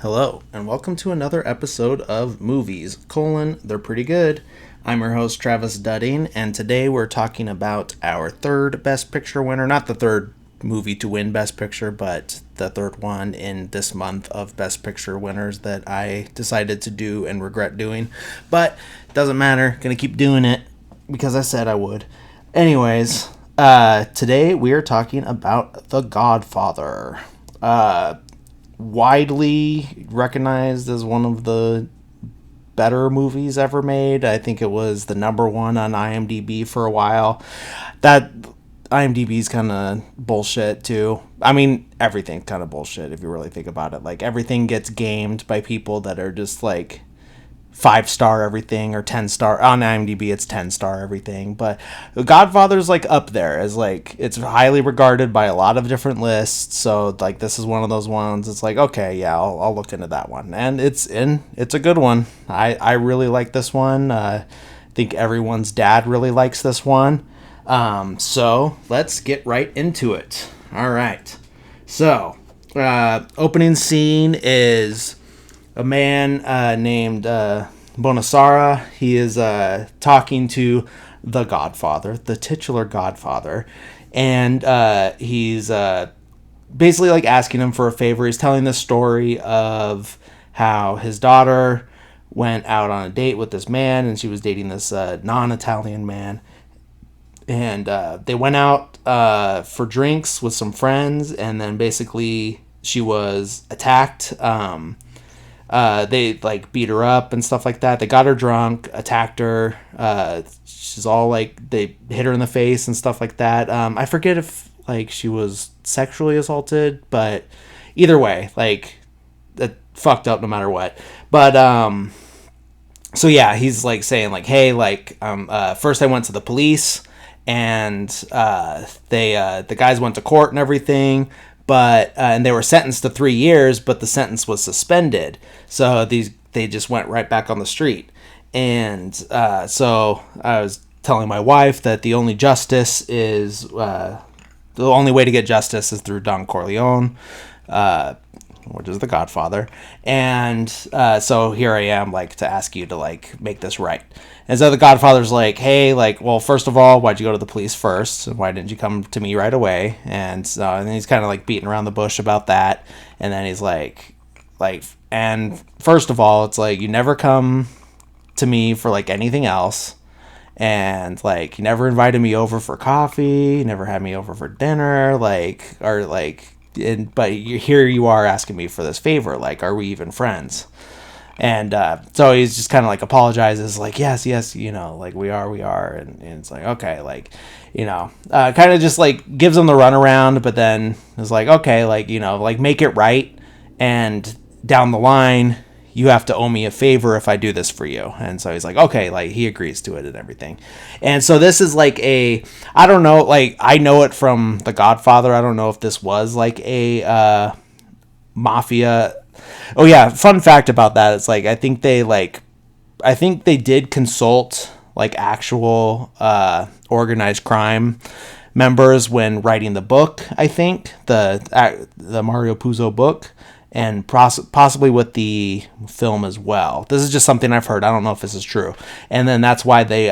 Hello, and welcome to another episode of Movies, They're Pretty Good. I'm your host, Travis Dudding, and today we're talking about our third Best Picture winner. Not the third movie to win Best Picture, but the third one in this month of Best Picture winners that I decided to do and regret doing. But it doesn't matter, gonna keep doing it because I said I would. Anyways, today we are talking about The Godfather. Widely recognized as one of the better movies ever made. I think it was the number one on IMDb for a while. That IMDb's kind of bullshit too. I mean, everything's kind of bullshit if you really think about it. Like, everything gets gamed by people that are just like 5-star everything or 10-star. On IMDb it's 10-star everything, but The Godfather's like up there as like, it's highly regarded by a lot of different lists. So like, this is one of those ones. It's like, okay, yeah, I'll look into that one, and it's a good one. I really like this one. I think everyone's dad really likes this one. So let's get right into it. All right, so opening scene is a man named Bonasara. He is talking to the Godfather, the titular Godfather, and he's basically like asking him for a favor. He's telling the story of how his daughter went out on a date with this man, and she was dating this non-Italian man. And they went out for drinks with some friends, and then basically she was attacked. They like beat her up and stuff like that. They got her drunk, attacked her. She's all like, they hit her in the face and stuff like that. I forget if like she was sexually assaulted, but either way, like, that fucked up no matter what. But so yeah, he's like saying like, hey, like, first I went to the police, and the guys went to court and everything. But and they were sentenced to 3 years, but the sentence was suspended. So they just went right back on the street. And so I was telling my wife that the only way to get justice is through Don Corleone, which is the Godfather. And so here I am, like, to ask you to like make this right. And so the Godfather's like, hey, like, well, first of all, why'd you go to the police first? Why didn't you come to me right away? And and he's kind of like beating around the bush about that. And then he's like, and first of all, it's like, you never come to me for like anything else. And like, you never invited me over for coffee. You never had me over for dinner. Like, or like, but here you are asking me for this favor. Like, are we even friends? And so he's just kind of like apologizes, like, yes, you know, like, we are. And it's like, okay, like, you know, kind of just like gives him the runaround, but then is like, okay, like, you know, like, make it right. And down the line, you have to owe me a favor if I do this for you. And so he's like, okay, like, he agrees to it and everything. And so this is like I don't know, like, I know it from The Godfather. I don't know if this was like a mafia. Oh yeah, fun fact about that, it's like, I think they did consult like actual organized crime members when writing the book. I think the Mario Puzo book, and possibly with the film as well. This is just something I've heard. I don't know if this is true. And then that's why they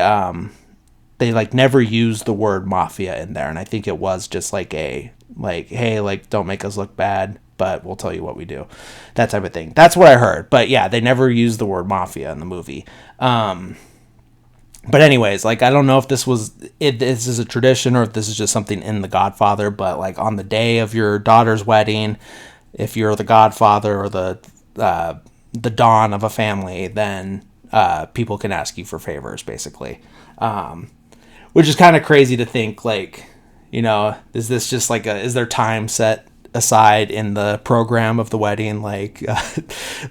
like never used the word mafia in there. And I think it was just like hey, like, don't make us look bad, but we'll tell you what we do. That type of thing. That's what I heard. But yeah, they never used the word mafia in the movie. But anyways, like, I don't know if this is a tradition or if this is just something in The Godfather, but like, on the day of your daughter's wedding, if you're the Godfather or the Don of a family, then people can ask you for favors, basically. Which is kind of crazy to think, like, you know, is this just like is there time set aside in the program of the wedding? Like,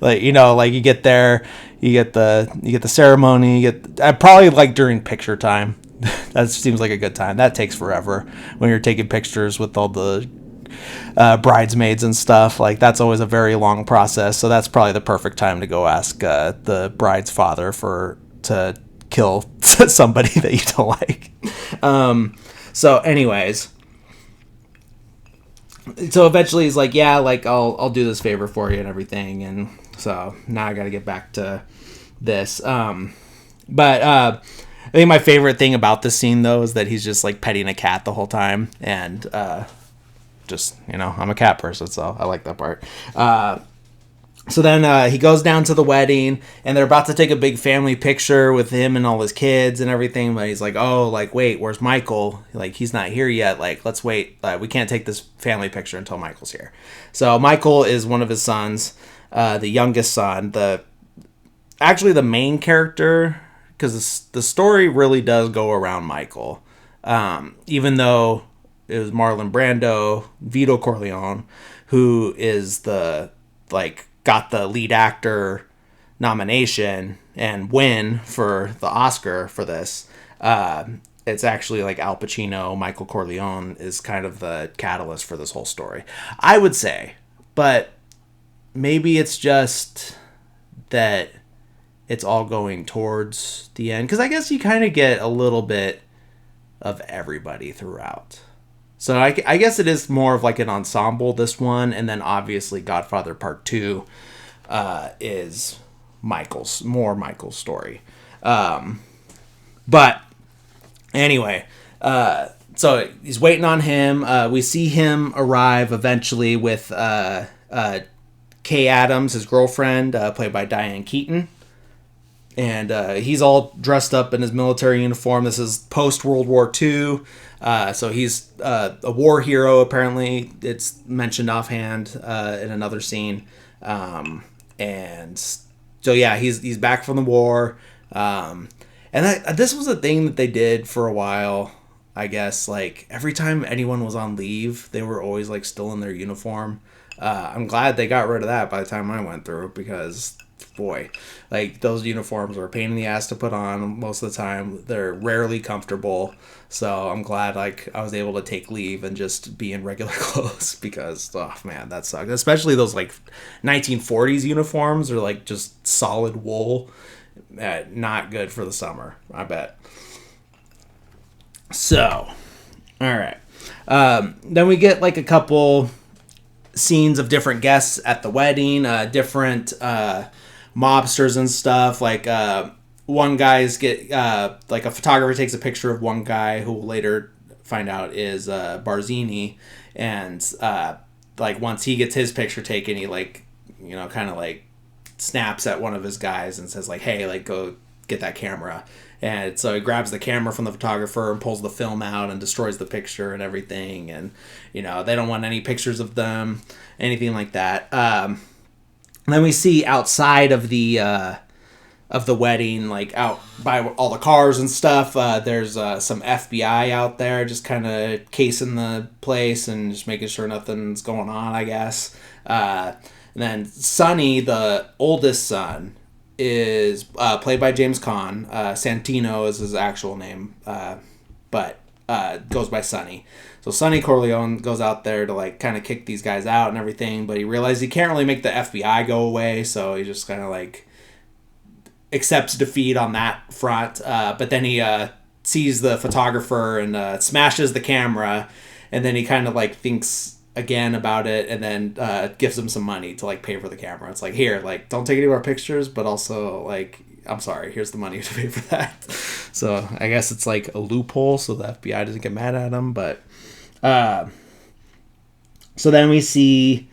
like, you know, like, you get there, you get the ceremony, you get probably like during picture time. That seems like a good time. That takes forever when you're taking pictures with all the bridesmaids and stuff. Like, that's always a very long process. So that's probably the perfect time to go ask the bride's father to kill somebody that you don't like. So anyways, So eventually he's like, yeah, like I'll do this favor for you and everything. And so now I got to get back to this. But I think my favorite thing about this scene though is that he's just like petting a cat the whole time, and just, I'm a cat person, so I like that part. So then he goes down to the wedding, and they're about to take a big family picture with him and all his kids and everything. But he's like, "Oh, like wait, where's Michael? Like he's not here yet. Like let's wait. We can't take this family picture until Michael's here." So Michael is one of his sons, the youngest son, actually the main character, because the story really does go around Michael, even though it was Marlon Brando, Vito Corleone, who is got the lead actor nomination and win for the Oscar for this. It's actually like Al Pacino, Michael Corleone is kind of the catalyst for this whole story, I would say. But maybe it's just that it's all going towards the end, because I guess you kind of get a little bit of everybody throughout. So I guess it is more of like an ensemble, this one, and then obviously Godfather Part 2 is Michael's story. But anyway, so he's waiting on him. We see him arrive eventually with Kay Adams, his girlfriend, played by Diane Keaton. And he's all dressed up in his military uniform. This is post-World War II. So he's a war hero, apparently. It's mentioned offhand in another scene. And so, yeah, he's back from the war. And this was a thing that they did for a while, I guess. Like, every time anyone was on leave, they were always, like, still in their uniform. I'm glad they got rid of that by the time I went through, because boy, like those uniforms are a pain in the ass to put on most of the time. They're rarely comfortable, so I'm glad like I was able to take leave and just be in regular clothes, because oh man, that sucks. Especially those like 1940s uniforms are like just solid wool, not good for the summer, I bet. So all right, then we get like a couple scenes of different guests at the wedding, different mobsters and stuff. Like one guy's like a photographer takes a picture of one guy who we'll later find out is Barzini, and like once he gets his picture taken, he like kind of like snaps at one of his guys and says like, "Hey, like go get that camera." And so he grabs the camera from the photographer and pulls the film out and destroys the picture and everything. And they don't want any pictures of them, anything like that. And then we see outside of the wedding, like out by all the cars and stuff, there's some FBI out there just kind of casing the place and just making sure nothing's going on, I guess. And then Sonny, the oldest son, is played by James Caan. Santino is his actual name, but goes by Sonny. So Sonny Corleone goes out there to like kind of kick these guys out and everything, but he realizes he can't really make the FBI go away, so he just kind of like accepts defeat on that front. But then he sees the photographer and smashes the camera, and then he kind of like thinks again about it, and then gives him some money to like pay for the camera. It's like, here, like don't take any of our pictures, but also like, I'm sorry, here's the money to pay for that. So I guess it's like a loophole so the FBI doesn't get mad at him. But so then we see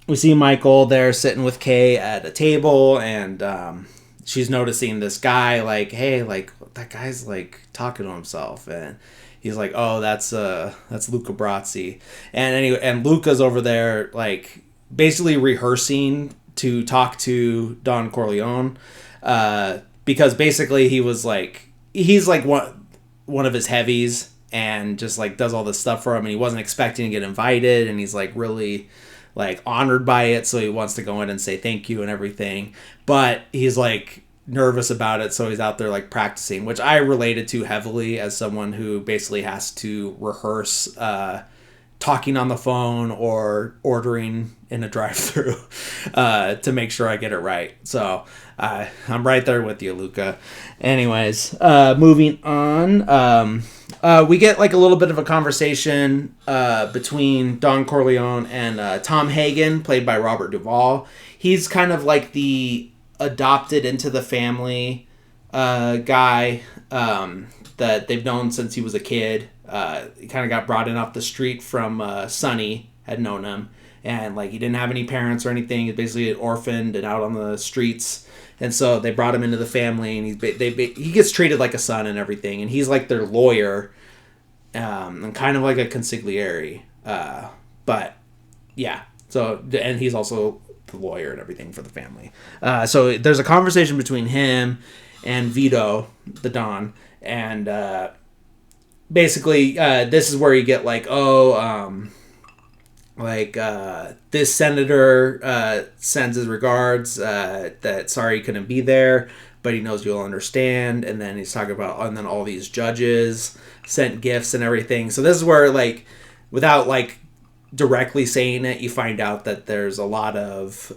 Michael there sitting with Kay at a table, and she's noticing this guy like, hey, like that guy's like talking to himself, and he's like, oh, that's Luca Brasi. And anyway, and Luca's over there like basically rehearsing to talk to Don Corleone, because basically he's like one of his heavies, and just like does all this stuff for him, and he wasn't expecting to get invited, and he's like really like honored by it, so he wants to go in and say thank you and everything, but he's like nervous about it, so he's out there like practicing, which I related to heavily as someone who basically has to rehearse talking on the phone or ordering in a drive-through to make sure I get it right. So I'm right there with you, Luca. Anyways, moving on. We get like a little bit of a conversation between Don Corleone and Tom Hagen, played by Robert Duvall. He's kind of like the adopted into the family guy that they've known since he was a kid. He kind of got brought in off the street from Sonny, had known him. And like he didn't have any parents or anything. He's basically orphaned and out on the streets. And so they brought him into the family, and he gets treated like a son and everything. And he's like their lawyer, and kind of like a consigliere. But yeah, so and he's also the lawyer and everything for the family. So there's a conversation between him and Vito, the Don, and basically this is where you get like, this senator sends his regards, that sorry he couldn't be there, but he knows you'll understand. And then he's talking about, and then all these judges sent gifts and everything. So this is where, like, without like directly saying it, you find out that there's a lot of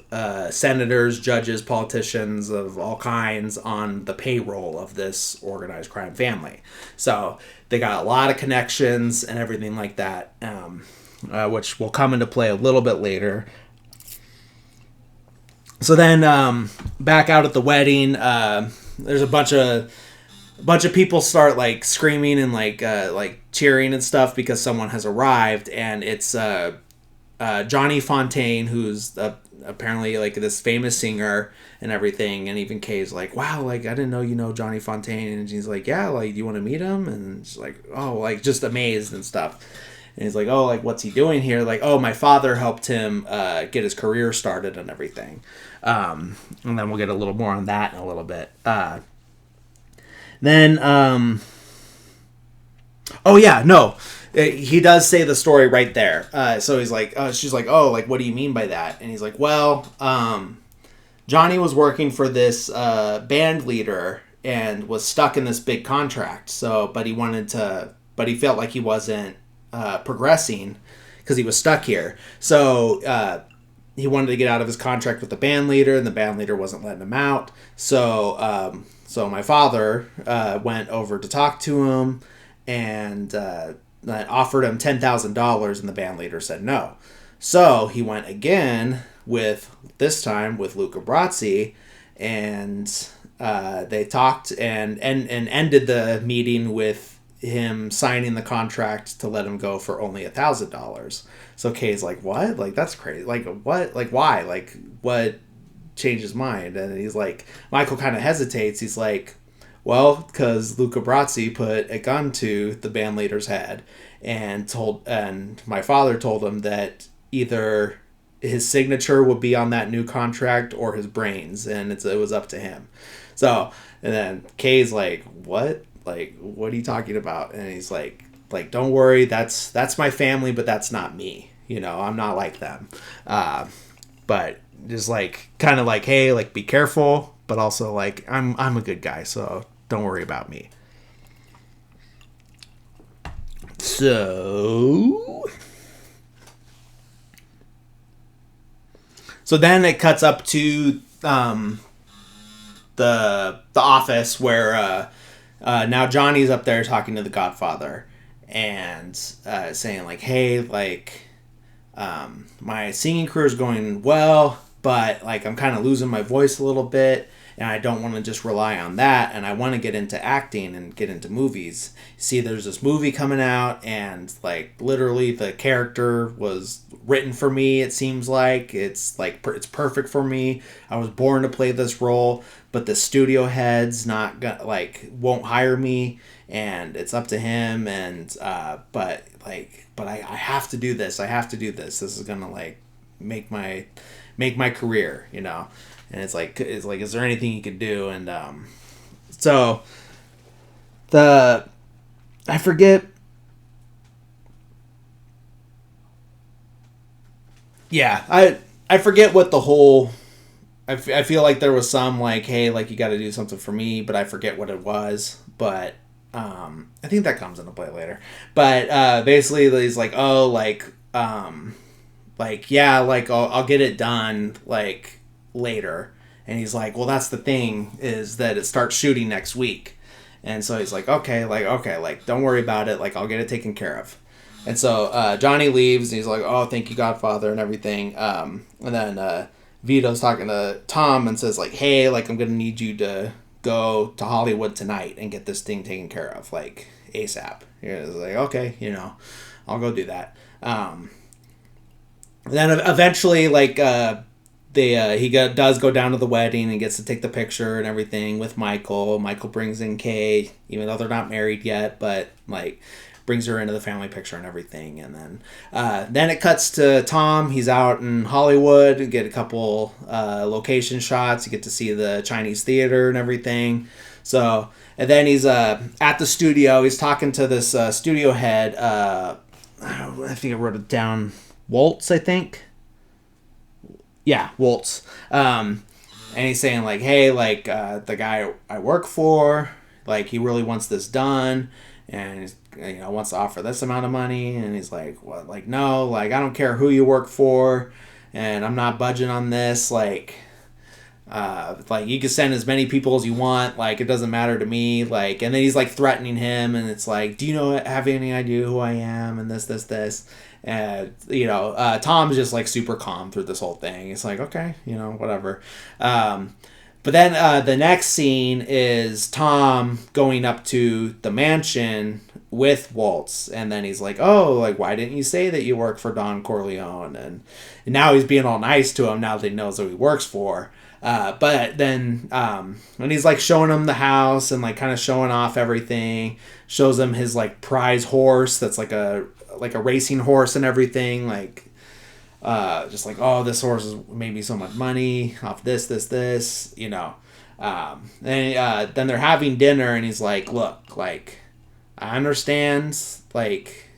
senators, judges, politicians of all kinds on the payroll of this organized crime family. So they got a lot of connections and everything like that, which will come into play a little bit later. So then back out at the wedding, there's a bunch of people start like screaming and like cheering and stuff because someone has arrived, and it's Johnny Fontaine, who's apparently like this famous singer and everything. And even Kay's like, wow, like I didn't know you know Johnny Fontaine. And she's like, yeah, like do you want to meet him? And she's like, oh, like just amazed and stuff. And he's like, oh, like what's he doing here? Like, oh, my father helped him get his career started and everything. And then we'll get a little more on that in a little bit. He does say the story right there. So he's like, she's like, oh, like, what do you mean by that? And he's like, well, Johnny was working for this band leader and was stuck in this big contract. So, but he felt like he wasn't progressing because he was stuck here. So he wanted to get out of his contract with the band leader, and the band leader wasn't letting him out. So my father went over to talk to him and offered him $10,000, and the band leader said no. So he went again this time with Luca Brasi, and they talked and ended the meeting with him signing the contract to let him go for only $1,000. So Kay's like, what? Like, that's crazy. Like, what? Like, why? Like, what changed his mind? And he's like, Michael kind of hesitates. He's like, well, because Luca Brasi put a gun to the band leader's head and my father told him that either his signature would be on that new contract or his brains, and it was up to him. So, and then Kay's like, what? Like, what are you talking about? And he's like, don't worry, that's my family, but that's not me. You know, I'm not like them. But just like, kind of like, hey, like, be careful, but also like, I'm a good guy, so don't worry about me. So then it cuts up to the office where now Johnny's up there talking to the Godfather and saying like, hey, like my singing career is going well, but like I'm kind of losing my voice a little bit, and I don't want to just rely on that, and I want to get into acting and get into movies. See, there's this movie coming out, and like literally the character was written for me. It seems like it's it's perfect for me. I was born to play this role, but the studio head's not gonna, like, won't hire me, and it's up to him. And but I have to do this. I have to do this. This is gonna like make my career, you know. And it's like, is there anything you could do? And so I forget. Yeah, I forget what the whole. I feel like there was some like, hey, like you got to do something for me, but I forget what it was. But I think that comes into play later. But basically, he's like, oh, like like, yeah, like, I'll get it done, like, later. And he's like, well, that's the thing, is that it starts shooting next week. And so he's like, okay, like, don't worry about it. Like, I'll get it taken care of. And so Johnny leaves, and he's like, oh, thank you, Godfather, and everything. And then Vito's talking to Tom and says, like, hey, like, I'm going to need you to go to Hollywood tonight and get this thing taken care of, like, ASAP. He's like, okay, I'll go do that. And then eventually, like, does go down to the wedding and gets to take the picture and everything with Michael. Michael brings in Kay, even though they're not married yet, but, like, brings her into the family picture and everything. And then it cuts to Tom. He's out in Hollywood. You get a couple location shots. You get to see the Chinese theater and everything. So, and then he's at the studio. He's talking to this studio head. I think I wrote it down. Waltz, I think. Yeah, Waltz. And he's saying, like, hey, like, the guy I work for, like, he really wants this done, and he's, wants to offer this amount of money. And he's like, what? Like, no, like, I don't care who you work for, and I'm not budging on this. Like, you can send as many people as you want. Like, it doesn't matter to me. Like, and then he's, like, threatening him, and it's like, do you have any idea who I am? And this. And, Tom's just, like, super calm through this whole thing. It's like, okay, whatever. But then the next scene is Tom going up to the mansion with Waltz. And then he's like, oh, like, why didn't you say that you work for Don Corleone? And now he's being all nice to him now that he knows who he works for. But then when he's, like, showing him the house and, like, kind of showing off everything, shows him his, like, prize horse that's like a racing horse and everything, like, just like, oh, this horse has made me so much money off this, and then they're having dinner, and he's like, look, like, I understand, like,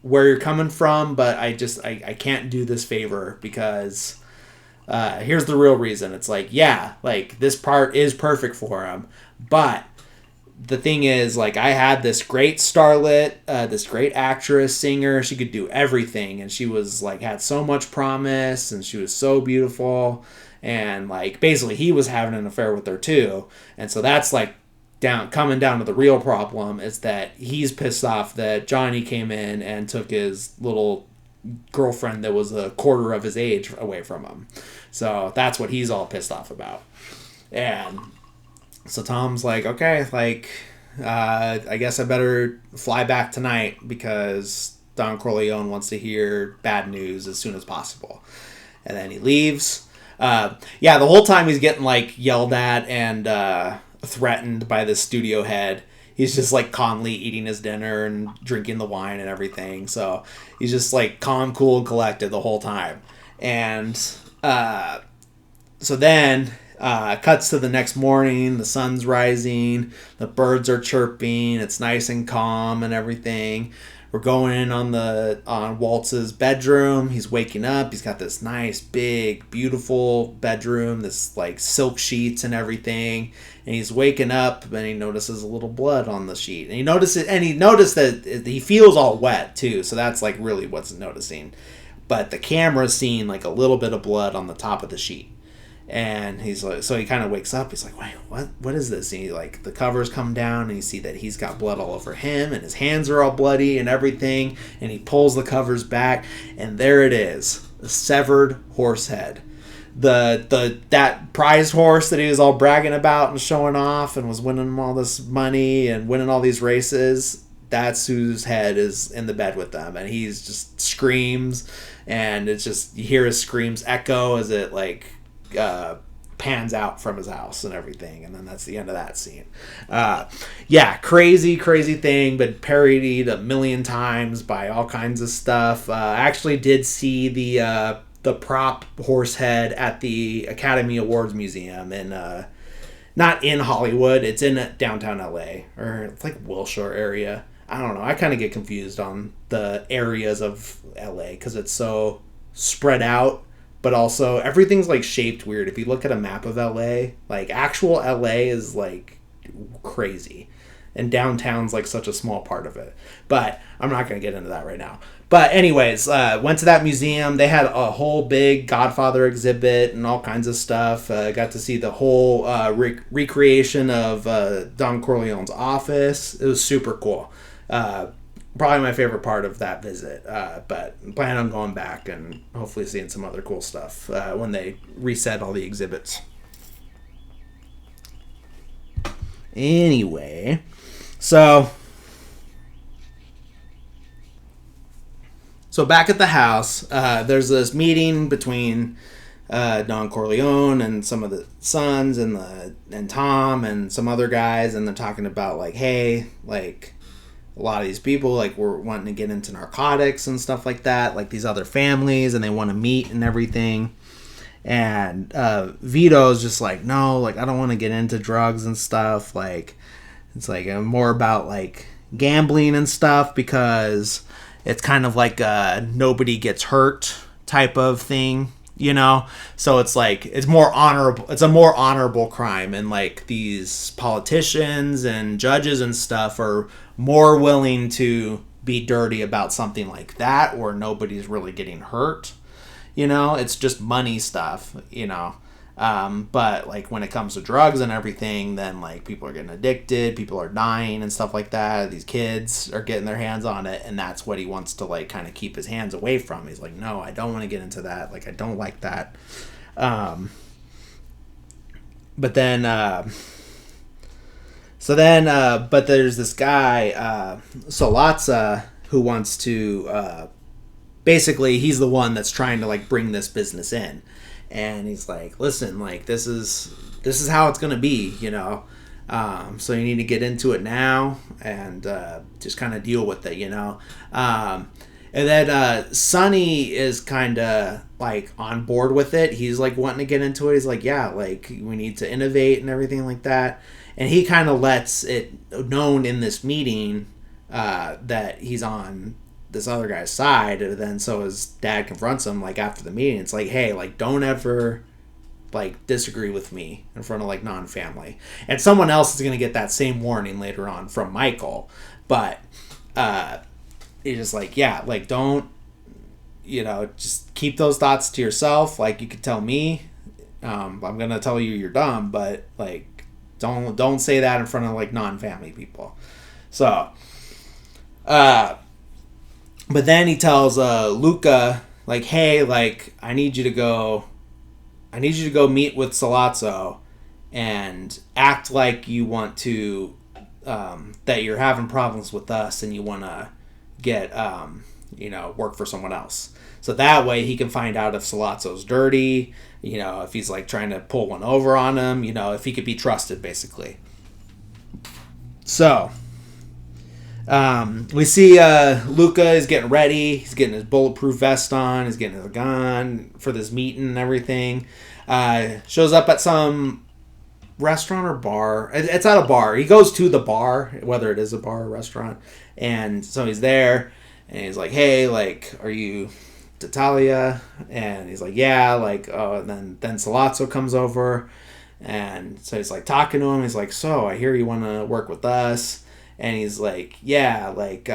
where you're coming from, but I can't do this favor, because here's the real reason. It's like, yeah, like, this part is perfect for him, but the thing is, like, I had this great starlet, this great actress, singer. She could do everything, and she was, like, had so much promise, and she was so beautiful, and, like, basically he was having an affair with her too. And so that's, like, coming down to the real problem, is that he's pissed off that Johnny came in and took his little girlfriend that was a quarter of his age away from him. So that's what he's all pissed off about. And so Tom's like, okay, like, I guess I better fly back tonight, because Don Corleone wants to hear bad news as soon as possible. And then he leaves. The whole time he's getting, like, yelled at and threatened by the studio head. He's just, like, calmly eating his dinner and drinking the wine and everything. So he's just, like, calm, cool, and collected the whole time. And so then cuts to the next morning. The sun's rising. The birds are chirping. It's nice and calm and everything. We're going in on Waltz's bedroom. He's waking up. He's got this nice, big, beautiful bedroom. This, like, silk sheets and everything. And he's waking up, and he notices a little blood on the sheet. And he noticed that he feels all wet too. So that's, like, really what's noticing. But the camera's seeing, like, a little bit of blood on the top of the sheet. And he's like, so he kind of wakes up. He's like, wait, what is this? And he, like, the covers come down, and you see that he's got blood all over him, and his hands are all bloody and everything. And he pulls the covers back, and there it is, a severed horse head. That prize horse that he was all bragging about and showing off and was winning all this money and winning all these races, that's whose head is in the bed with them. And he's just screams, and it's just, you hear his screams echo as it, like, pans out from his house and everything. And then that's the end of that scene. Crazy thing, but parodied a million times by all kinds of stuff. I actually did see the prop horse head at the Academy Awards Museum in not in Hollywood. It's in downtown LA, or it's like Wilshire area. I don't know. I kind of get confused on the areas of LA because it's so spread out, but also everything's, like, shaped weird. If you look at a map of LA, like, actual LA is, like, crazy. and downtown's like such a small part of it. But I'm not going to get into that right now. But anyways, went to that museum. They had a whole big Godfather exhibit and all kinds of stuff. Got to see the whole recreation of Don Corleone's office. It was super cool. Probably my favorite part of that visit. But I plan on going back and hopefully seeing some other cool stuff when they reset all the exhibits. Anyway, so back at the house, there's this meeting between Don Corleone and some of the sons and Tom and some other guys, and they're talking about like, hey, like a lot of these people like were wanting to get into narcotics and stuff like that, like these other families, and they want to meet and everything. And Vito's just like, no, like I don't want to get into drugs and stuff. Like it's like more about like gambling and stuff because it's kind of like a nobody gets hurt type of thing, you know? So it's like it's more honorable. It's a more honorable crime, and like these politicians and judges and stuff are more willing to be dirty about something like that where nobody's really getting hurt. You know, it's just money stuff, you know. But like when it comes to drugs and everything, then like people are getting addicted, people are dying and stuff like that. These kids are getting their hands on it, and that's what he wants to like kind of keep his hands away from. He's like, no, I don't want to get into that. Like I don't like that. But then, but there's this guy, Solazza, who wants to. Basically, he's the one that's trying to like bring this business in, and he's like, listen, like this is how it's gonna be, you know. So you need to get into it now and just kind of deal with it, you know. And then Sonny is kind of like on board with it. He's like wanting to get into it. He's like, yeah, like we need to innovate and everything like that. And he kind of lets it known in this meeting that he's on this other guy's side. And then so his dad confronts him like after the meeting. It's like, hey, like don't ever like disagree with me in front of like non-family. And someone else is going to get that same warning later on from Michael. But he's just like, yeah, like don't, you know, just keep those thoughts to yourself. Like you could tell me, I'm going to tell you you're dumb, but like don't say that in front of like non-family people. So but then he tells Luca, like, hey, like, I need you to go meet with Sollozzo and act like you want to, that you're having problems with us and you want to get, you know, work for someone else. So that way he can find out if Sollozzo's dirty, you know, if he's, like, trying to pull one over on him, you know, if he could be trusted, basically. So we see Luca is getting ready. He's getting his bulletproof vest on. He's getting his gun for this meeting and everything. Shows up at some restaurant or bar. It's at a bar. He goes to the bar, whether it is a bar or restaurant. And so he's there, and he's like, hey, like, are you Tattaglia? And he's like, yeah, like, oh, and then Sollozzo comes over. And so he's like talking to him. He's like, so I hear you want to work with us. And he's like, yeah, like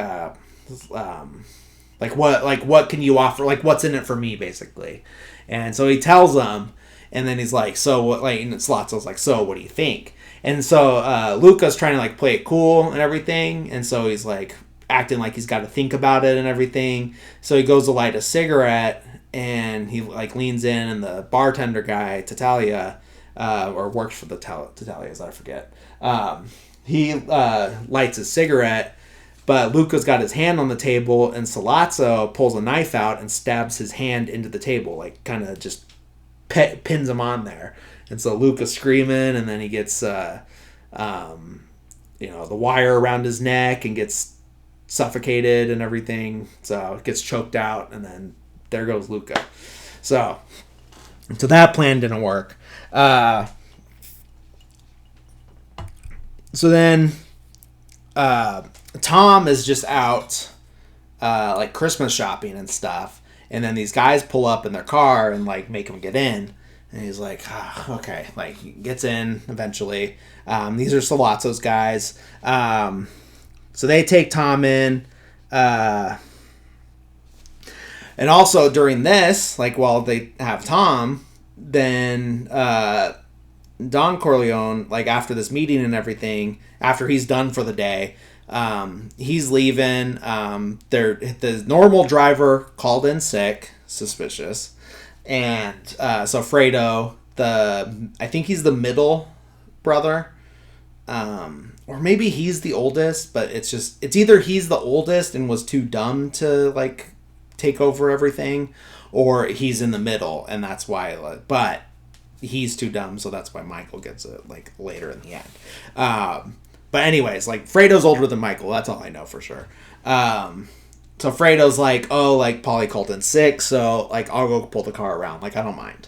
what can you offer? Like, what's in it for me, basically? And so he tells them, and then he's like, so what? Like, and Sollozzo's like, so what do you think? And so Luca's trying to like play it cool and everything, and so he's like acting like he's got to think about it and everything. So he goes to light a cigarette, and he like leans in, and the bartender guy, Tattaglia, or works for the Tattaglias, I forget. He lights a cigarette, but Luca's got his hand on the table, and Sollozzo pulls a knife out and stabs his hand into the table, like kind of just pins him on there. And so Luca's screaming, and then he gets, the wire around his neck and gets suffocated and everything. So it gets choked out, and then there goes Luca. So that plan didn't work. So then Tom is just out like Christmas shopping and stuff, and then these guys pull up in their car and like make him get in, And he's like, okay, like he gets in eventually. These are Sollozzo's guys. So they take Tom in. And also during this, like while they have Tom, then Don Corleone, like after this meeting and everything, after he's done for the day, he's leaving. The normal driver called in sick, suspicious, and so Fredo, I think he's the middle brother, or maybe he's the oldest, but it's either he's the oldest and was too dumb to like take over everything, or he's in the middle and that's why. But he's too dumb, so that's why Michael gets it like later in the end. But anyways, like Fredo's older than Michael. That's all I know for sure. So Fredo's like, oh, like Polly called in sick, so like I'll go pull the car around. Like I don't mind.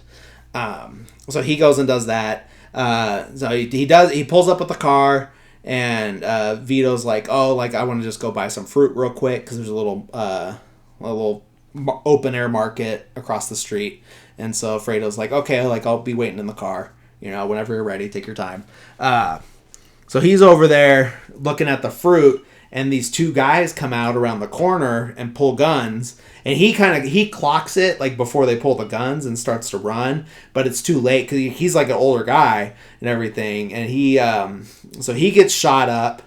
So he goes and does that. So he pulls up with the car, and Vito's like, oh, like I want to just go buy some fruit real quick because there's a little open air market across the street. And so Fredo's like, okay, like I'll be waiting in the car, whenever you're ready, take your time. So he's over there looking at the fruit, and these two guys come out around the corner and pull guns, and he clocks it like before they pull the guns and starts to run, but it's too late because he's like an older guy and everything, and so he gets shot up,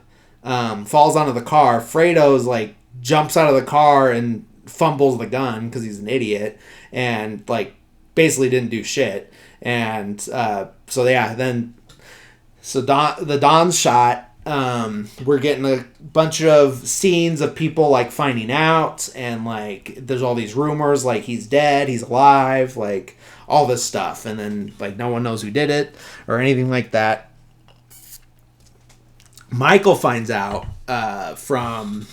falls onto the car. Fredo's like jumps out of the car and fumbles the gun because he's an idiot and like basically didn't do shit. And the Don's shot. We're getting a bunch of scenes of people like finding out, and like there's all these rumors like he's dead, he's alive, like all this stuff, and then like no one knows who did it or anything like that. Michael finds out from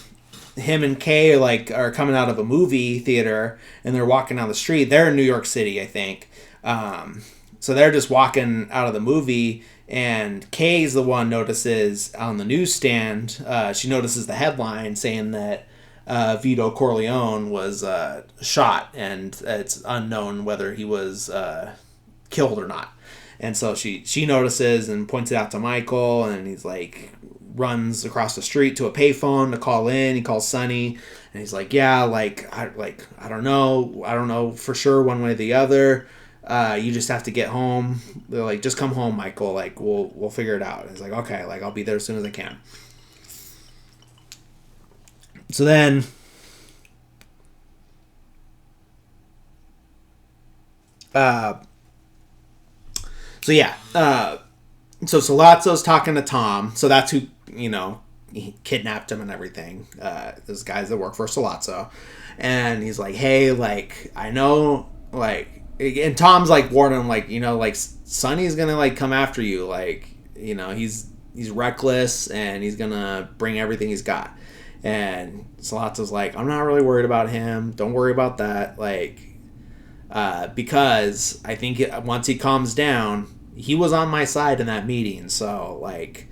him and Kay like are coming out of a movie theater and they're walking down the street. They're in New York City, I think. So they're just walking out of the movie, and Kay's the one notices on the newsstand. She notices the headline saying that Vito Corleone was shot, and it's unknown whether he was killed or not. And so she notices and points it out to Michael, and he's like runs across the street to a payphone to call in. He calls Sonny, and he's like, yeah, I don't know for sure one way or the other. You just have to get home. They're like, just come home, Michael. Like we'll figure it out. And he's like, okay, like I'll be there as soon as I can. So then, so Sollozzo's talking to Tom. So that's who, he kidnapped him and everything. Those guys that work for Sollozzo. And he's like, hey, like, I know, like, and Tom's like warning him, like, like Sonny's gonna like come after you. Like, he's reckless and he's gonna bring everything he's got. And Sollozzo's like, I'm not really worried about him. Don't worry about that. Like, because I think once he calms down, he was on my side in that meeting. So like,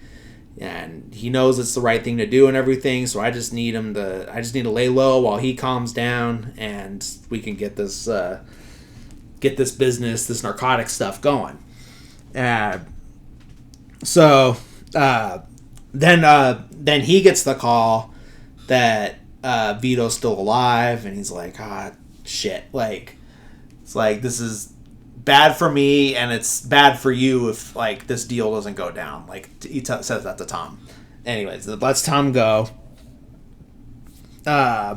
and he knows it's the right thing to do and everything. So I just need to lay low while he calms down, and we can get this business, this narcotic stuff going. So then he gets the call that Vito's still alive, and he's like, shit, like it's like this is bad for me and it's bad for you if like this deal doesn't go down. Like he says that to Tom. Anyways, it lets Tom go. So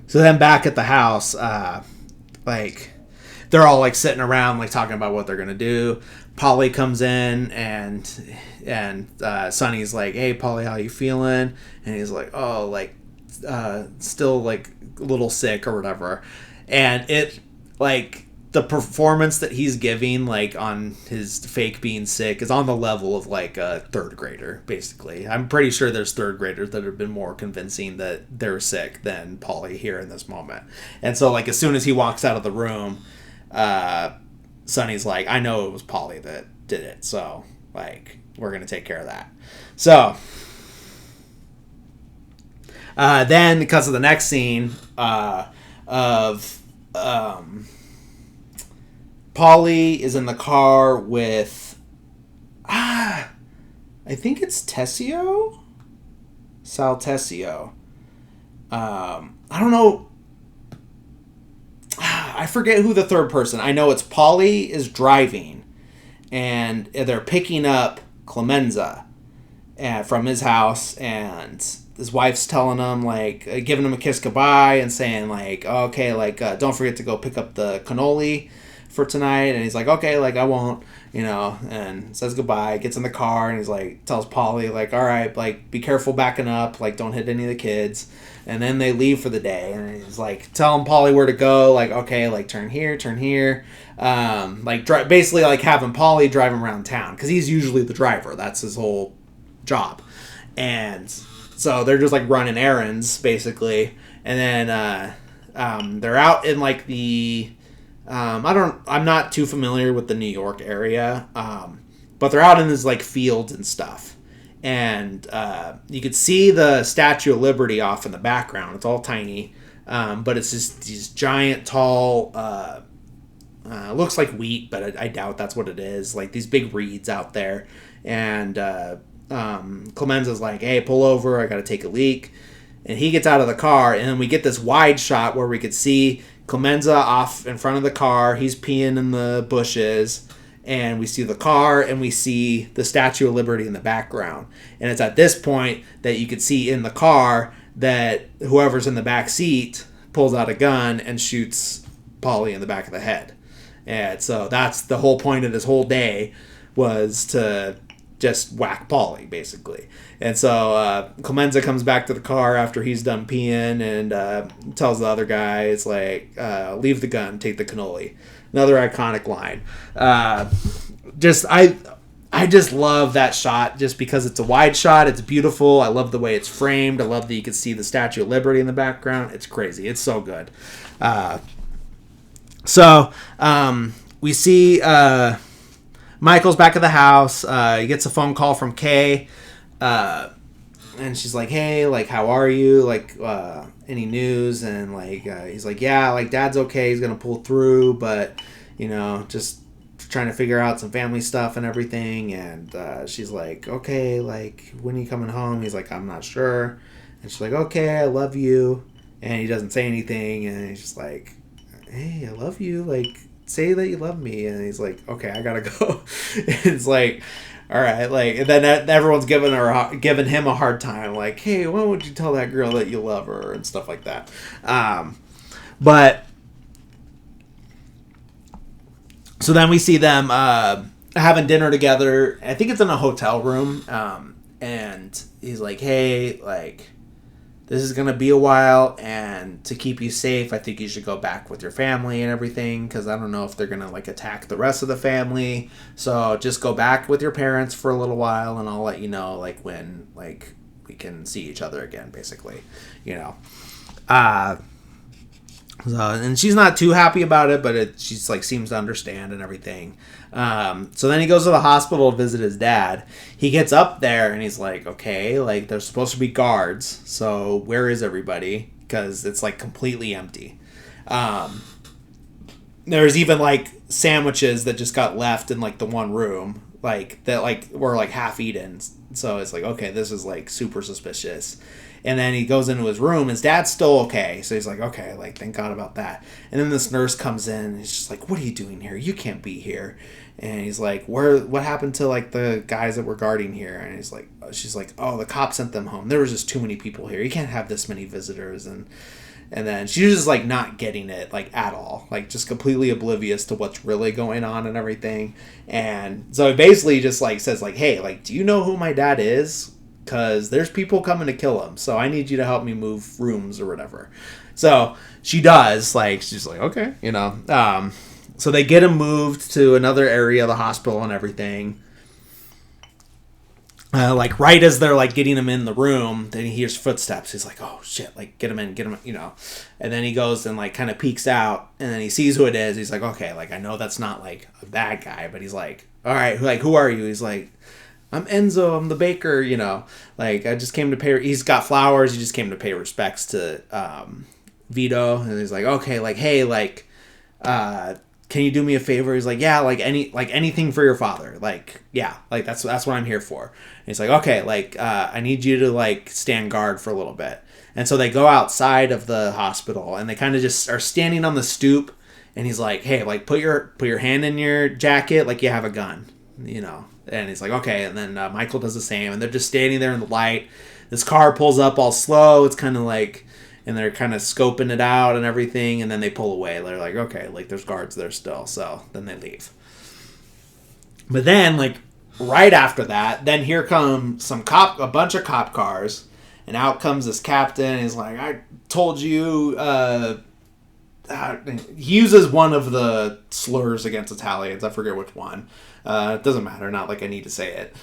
then back at the house, like they're all like sitting around like talking about what they're gonna do. Polly comes in and Sonny's like, hey Polly, how you feeling? And he's like, oh, like still like a little sick or whatever. And it like the performance that he's giving like on his fake being sick is on the level of like a third grader, basically. I'm pretty sure there's third graders that have been more convincing that they're sick than Polly here in this moment. And so like as soon as he walks out of the room, Sonny's like, I know it was Polly that did it, so like we're gonna take care of that. So then because of the next scene of Polly is in the car with, I think it's Tessio? Sal Tessio. I don't know. I forget who the third person. I know it's Polly is driving, and they're picking up Clemenza from his house, and his wife's telling him, like, giving him a kiss goodbye and saying, like, okay, like, don't forget to go pick up the cannoli for tonight. And he's like, okay, like, I won't, and says goodbye, gets in the car, and he's like, tells Polly, like, all right, like, be careful backing up, like, don't hit any of the kids. And then they leave for the day, and he's like telling Polly where to go, like, okay, like, turn here, basically like having Polly drive him around town, because he's usually the driver. That's his whole job. And so they're just like running errands basically, and then they're out in like the I'm not too familiar with the New York area, but they're out in this like fields and stuff, and you could see the Statue of Liberty off in the background. It's all tiny, but it's just these giant tall looks like wheat, but I doubt that's what it is, like these big reeds out there. And Clemenza's like, hey, pull over, I gotta take a leak. And he gets out of the car, and then we get this wide shot where we could see Clemenza off in front of the car. He's peeing in the bushes, and we see the car, and we see the Statue of Liberty in the background. And it's at this point that you could see in the car that whoever's in the back seat pulls out a gun and shoots Polly in the back of the head. And so that's the whole point of this whole day, was to just whack Polly, basically. And so Clemenza comes back to the car after he's done peeing, and tells the other guy, it's like, leave the gun, take the cannoli. Another iconic line. I just love that shot, just because it's a wide shot. It's beautiful. I love the way it's framed. I love that you can see the Statue of Liberty in the background. It's crazy. It's so good. So we see Michael's back at the house. He gets a phone call from Kay, and she's like, hey, like, how are you? Like, any news? And like, he's like, yeah, like, Dad's okay. He's gonna pull through, but just trying to figure out some family stuff and everything. And she's like, okay, like, when are you coming home? He's like, I'm not sure. And she's like, okay, I love you. And he doesn't say anything, and he's just like, hey, I love you, like, say that you love me. And he's like, okay, I gotta go. It's like, all right, like, and then everyone's giving him a hard time, like, hey, why would you tell that girl that you love her and stuff like that. But so then we see them having dinner together. I think it's in a hotel room, and he's like, hey, like, this is going to be a while, and to keep you safe, I think you should go back with your family and everything, because I don't know if they're going to, like, attack the rest of the family. So just go back with your parents for a little while, and I'll let you know, like, when, like, we can see each other again, basically, and she's not too happy about it, but she's, like, seems to understand and everything. So then he goes to the hospital to visit his dad. He gets up there, and he's like, okay, like, there's supposed to be guards, so where is everybody? Because it's, like, completely empty. There's even, like, sandwiches that just got left in, like, the one room, like, that, like, were, like, half eaten. So it's like, okay, this is, like, super suspicious. And then he goes into his room. His dad's still okay. So he's like, okay, like, thank God about that. And then this nurse comes in, and he's just like, what are you doing here? You can't be here. And he's like, what happened to, like, the guys that were guarding here? And she's like, oh, the cops sent them home. There was just too many people here. You can't have this many visitors. And then she's just, like, not getting it, like, at all. Like, just completely oblivious to what's really going on and everything. And so he basically just, like, says, like, hey, like, do you know who my dad is? Because there's people coming to kill him, so I need you to help me move rooms or whatever. So she does, like, she's like, okay, so they get him moved to another area of the hospital and everything. Like, right as they're, like, getting him in the room, then he hears footsteps. He's like, oh shit, like, get him in, and then he goes and, like, kind of peeks out, and then he sees who it is. He's like, okay, like, I know that's not, like, a bad guy, but he's like, all right, like, who are you? He's like, I'm Enzo, I'm the baker, like, I just came to pay, he's got flowers, he just came to pay respects to, Vito, and he's like, okay, like, hey, like, can you do me a favor? He's like, yeah, like anything for your father. Like, yeah, like that's what I'm here for. And he's like, okay, like I need you to like stand guard for a little bit. And so they go outside of the hospital and they kind of just are standing on the stoop. And he's like, hey, like put your hand in your jacket like you have a gun, you know. And he's like, okay. And then Michael does the same. And they're just standing there in the light. This car pulls up all slow. It's kind of like, and they're kind of scoping it out and everything. And then they pull away. They're like, okay, like there's guards there still. So then they leave. But then, like right after that, then here come a bunch of cop cars. And out comes this captain. He's like, I told you, he uses one of the slurs against Italians. I forget which one. It doesn't matter. Not like I need to say it.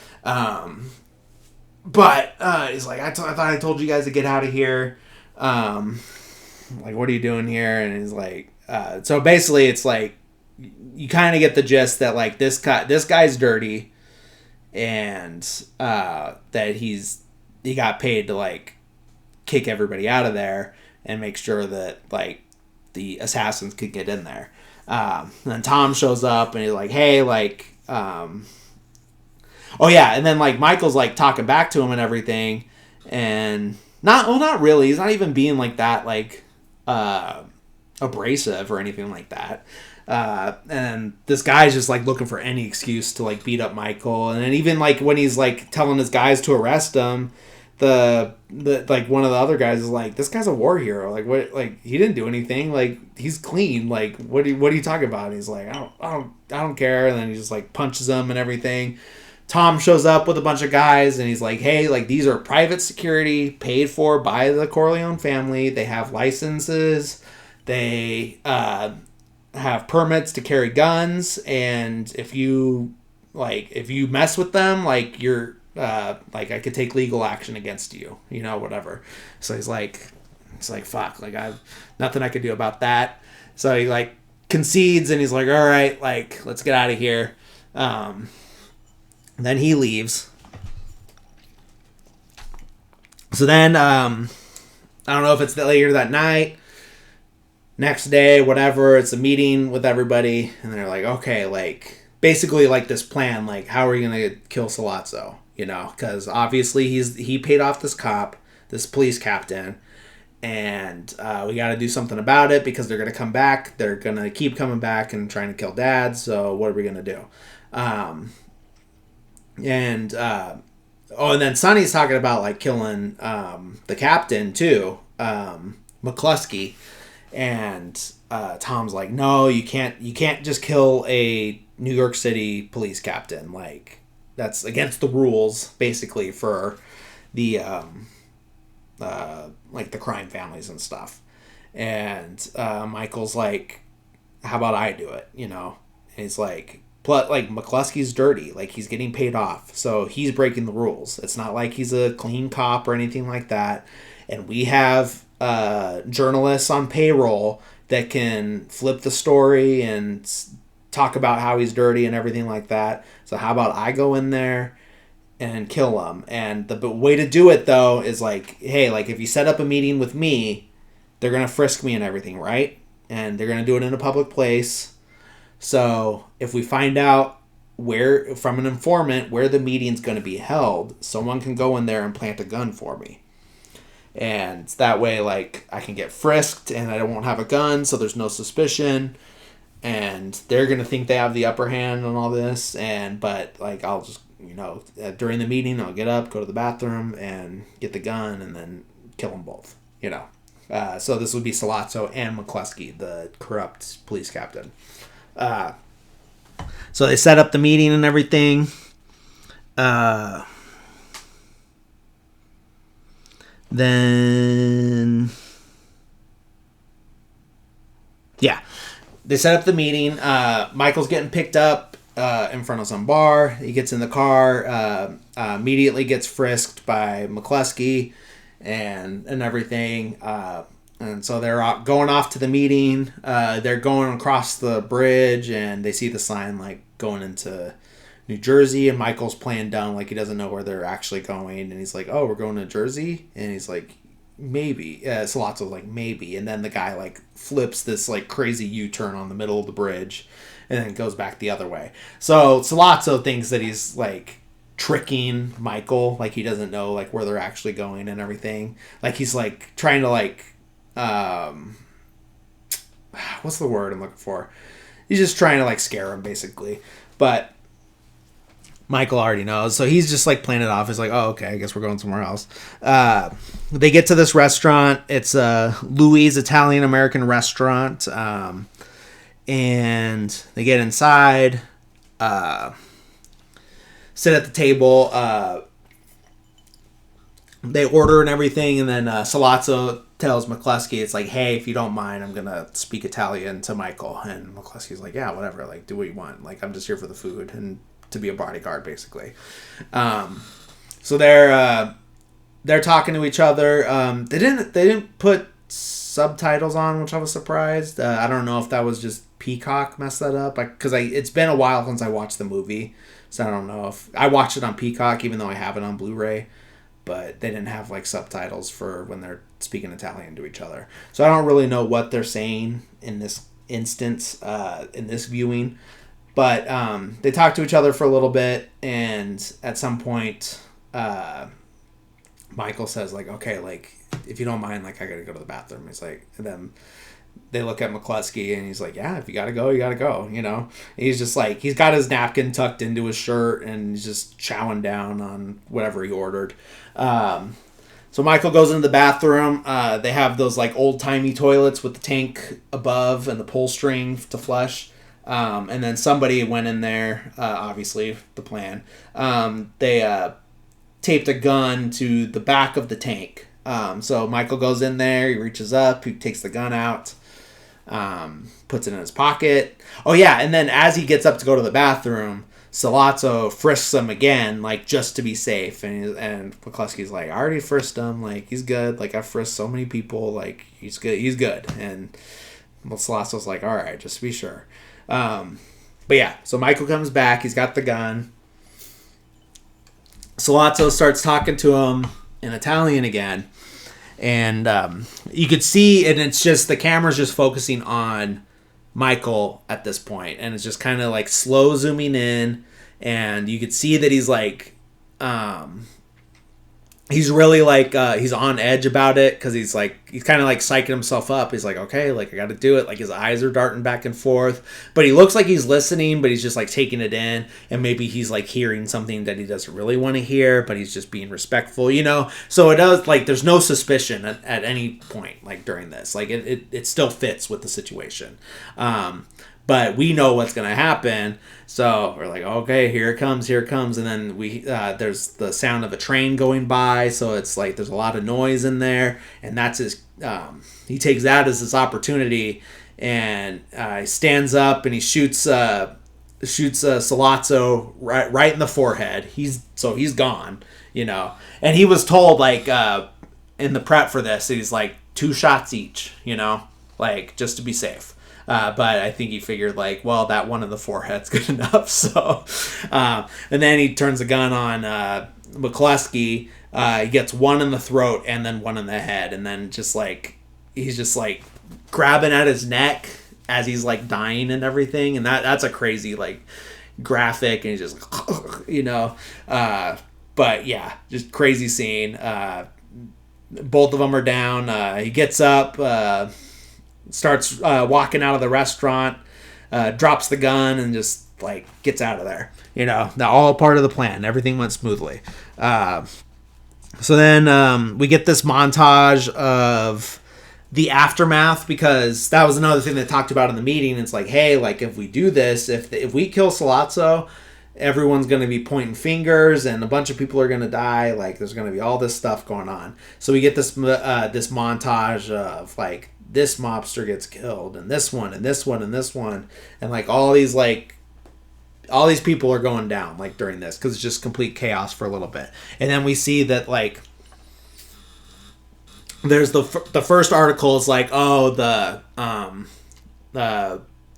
But he's like, I thought I told you guys to get out of here. Like, what are you doing here? And he's like, so basically it's like, you kind of get the gist that like this guy's dirty and that he got paid to like kick everybody out of there and make sure that like the assassins could get in there. Then Tom shows up and he's like, hey, like, oh yeah. And then like Michael's like talking back to him and everything. And not really. He's not even being like that, like, abrasive or anything like that. And this guy's just like looking for any excuse to like beat up Michael. And then even like when he's like telling his guys to arrest him, the like one of the other guys is like, this guy's a war hero. Like what? Like he didn't do anything. Like he's clean. Like what are you talking about? And he's like, I don't care. And then he just like punches him and everything. Tom shows up with a bunch of guys and he's like, hey, like these are private security paid for by the Corleone family. They have licenses. They have permits to carry guns. And if you mess with them, like you're like I could take legal action against you, you know, whatever. So he's like, fuck, like I've nothing I could do about that. So he like concedes and he's like, all right, like let's get out of here. Then he leaves. So then I don't know if it's later that night, next day, whatever, it's a meeting with everybody and they're like, okay, like basically like this plan, like how are we gonna kill Sollozzo? You know, because obviously he paid off this cop, this police captain, and we got to do something about it because they're going to come back. They're going to keep coming back and trying to kill Dad. So what are we going to do? And then Sonny's talking about like killing the captain too, McCluskey, and Tom's like, no, you can't just kill a New York City police captain, like. That's against the rules, basically, for the like the crime families and stuff. And Michael's like, "How about I do it?" You know, and he's like, "But like McCluskey's dirty. Like he's getting paid off, so he's breaking the rules. It's not like he's a clean cop or anything like that. And we have journalists on payroll that can flip the story and talk about how he's dirty and everything like that. So how about I go in there and kill him? And the way to do it, though, is like, hey, like if you set up a meeting with me, they're going to frisk me and everything, right? And they're going to do it in a public place. So if we find out from an informant where the meeting's going to be held, someone can go in there and plant a gun for me. And that way, like, I can get frisked and I won't have a gun, so there's no suspicion. And they're going to think they have the upper hand on all this. But, like, I'll just, you know, during the meeting, I'll get up, go to the bathroom, and get the gun, and then kill them both, you know. So this would be Sollozzo and McCluskey, the corrupt police captain. So they set up the meeting and everything. Then... yeah. They set up the meeting. Michael's getting picked up in front of some bar. He gets in the car, immediately gets frisked by McCluskey and everything. And so they're going off to the meeting. They're going across the bridge, and they see the sign like going into New Jersey. And Michael's playing dumb, like he doesn't know where they're actually going. And he's like, "Oh, we're going to Jersey?" And he's like, maybe. Salazzo's like, maybe. And then the guy, like, flips this, like, crazy U-turn on the middle of the bridge and then goes back the other way. So Salazzo thinks that he's, like, tricking Michael. Like, he doesn't know, like, where they're actually going and everything. Like, he's, like, trying to, like, what's the word I'm looking for? He's just trying to, like, scare him, basically. But Michael already knows, so he's just, like, playing it off. He's like, oh, okay, I guess we're going somewhere else. They get to this restaurant. It's Louis' Italian-American restaurant. And they get inside, sit at the table. They order and everything, and then Salazzo tells McCluskey, it's like, hey, if you don't mind, I'm going to speak Italian to Michael. And McCluskey's like, yeah, whatever, like, do what you want. Like, I'm just here for the food and to be a bodyguard, basically. So they're talking to each other. They didn't put subtitles on, which I was surprised. I don't know if that was just Peacock messed that up, because it's been a while since I watched the movie, so I don't know if I watched it on Peacock, even though I have it on Blu-ray. But they didn't have, like, subtitles for when they're speaking Italian to each other. So I don't really know what they're saying in this instance, in this viewing. But they talk to each other for a little bit, and at some point, Michael says, like, okay, like, if you don't mind, like, I gotta go to the bathroom. He's like, and then they look at McCluskey, and he's like, yeah, if you gotta go, you gotta go, you know? And he's just like, he's got his napkin tucked into his shirt, and he's just chowing down on whatever he ordered. So Michael goes into the bathroom. They have those, like, old-timey toilets with the tank above and the pull string to flush. And then somebody went in there, obviously, the plan. They taped a gun to the back of the tank. So Michael goes in there, he reaches up, he takes the gun out, puts it in his pocket. Oh, yeah, and then as he gets up to go to the bathroom, Salazzo frisks him again, like, just to be safe. And McCluskey's like, I already frisked him, like, he's good. Like, I've frisked so many people, like, he's good. And Salazzo's like, all right, just to be sure. But yeah, so Michael comes back, he's got the gun. Salazzo starts talking to him in Italian again. And you could see, and it's just, the camera's just focusing on Michael at this point, and it's just kind of like slow zooming in, and you could see that he's like, he's really like, he's on edge about it, because he's kind of like psyching himself up. He's like, okay, like, I gotta do it. Like, his eyes are darting back and forth, but he looks like he's listening, but he's just like taking it in, and maybe he's like hearing something that he doesn't really want to hear, but he's just being respectful, you know? So it does, like, there's no suspicion at any point, like, during this. Like, it still fits with the situation. But we know what's going to happen. So we're like, okay, here it comes. And then there's the sound of a train going by. So it's like, there's a lot of noise in there. And that's he takes that as his opportunity, and he stands up and he shoots Salazzo right in the forehead. He's gone, you know. And he was told, like, in the prep for this, he's like, 2 shots each, you know, like, just to be safe. But I think he figured, like, well, that one in the forehead's good enough. So, and then he turns the gun on McCluskey. He gets one in the throat and then one in the head. And then just, like, he's just, like, grabbing at his neck as he's, like, dying and everything. And that's a crazy, like, graphic. And he's just, you know. But, yeah, just crazy scene. Both of them are down. He gets up, starts walking out of the restaurant, drops the gun, and just, like, gets out of there. You know, all part of the plan. Everything went smoothly. So then we get this montage of the aftermath, because that was another thing they talked about in the meeting. It's like, hey, like, if we do this, if we kill Salazzo, everyone's going to be pointing fingers, and a bunch of people are going to die. Like, there's going to be all this stuff going on. So we get this this montage of, like, this mobster gets killed, and this one, and this one, and this one, and, like, all these people are going down, like, during this, because it's just complete chaos for a little bit. And then we see that, like, there's the first article is like, oh, the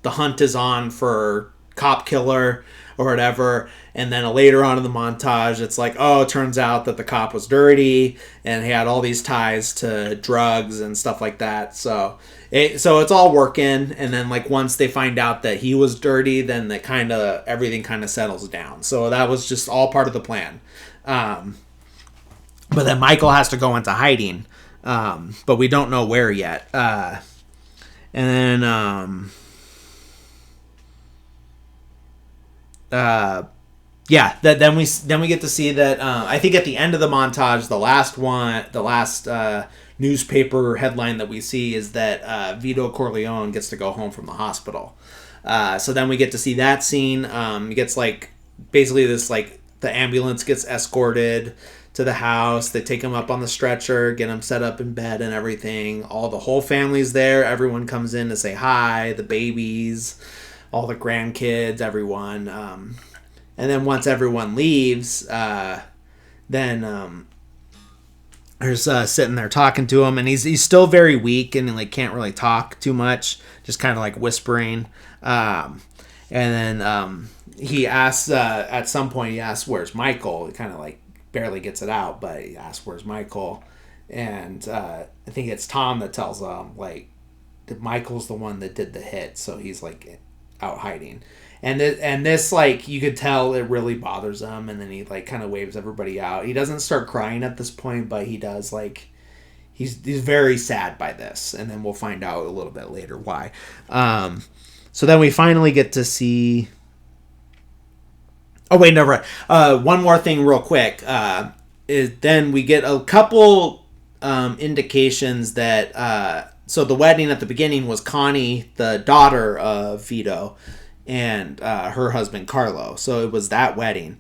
hunt is on for cop killer or whatever. And then later on in the montage, it's like, oh, it turns out that the cop was dirty and he had all these ties to drugs and stuff like that. So it's all working. And then like once they find out that he was dirty, then everything kind of settles down. So that was just all part of the plan. But then Michael has to go into hiding, but we don't know where yet. And then then we get to see that I think at the end of the montage, the last newspaper headline that we see is that Vito Corleone gets to go home from the hospital. So then we get to see that scene. He gets like basically this like the ambulance gets escorted to the house. They take him up on the stretcher, get him set up in bed and everything. The whole family's there. Everyone comes in to say hi. The babies, all the grandkids, everyone. And then once everyone leaves, then there's sitting there talking to him, and he's still very weak and like can't really talk too much, just kind of like whispering. And then he asks at some point, he asks, "Where's Michael?" He kind of like barely gets it out, but he asks, "Where's Michael?" And I think it's Tom that tells him like that Michael's the one that did the hit, so he's like out hiding. And this like you could tell it really bothers him, and then he like kind of waves everybody out. He doesn't start crying at this point, but he does like he's very sad by this, and then we'll find out a little bit later why. So then we finally get to see. Oh wait, never mind. One more thing, real quick, is then we get a couple indications that so the wedding at the beginning was Connie, the daughter of Vito, and her husband Carlo. So it was that wedding.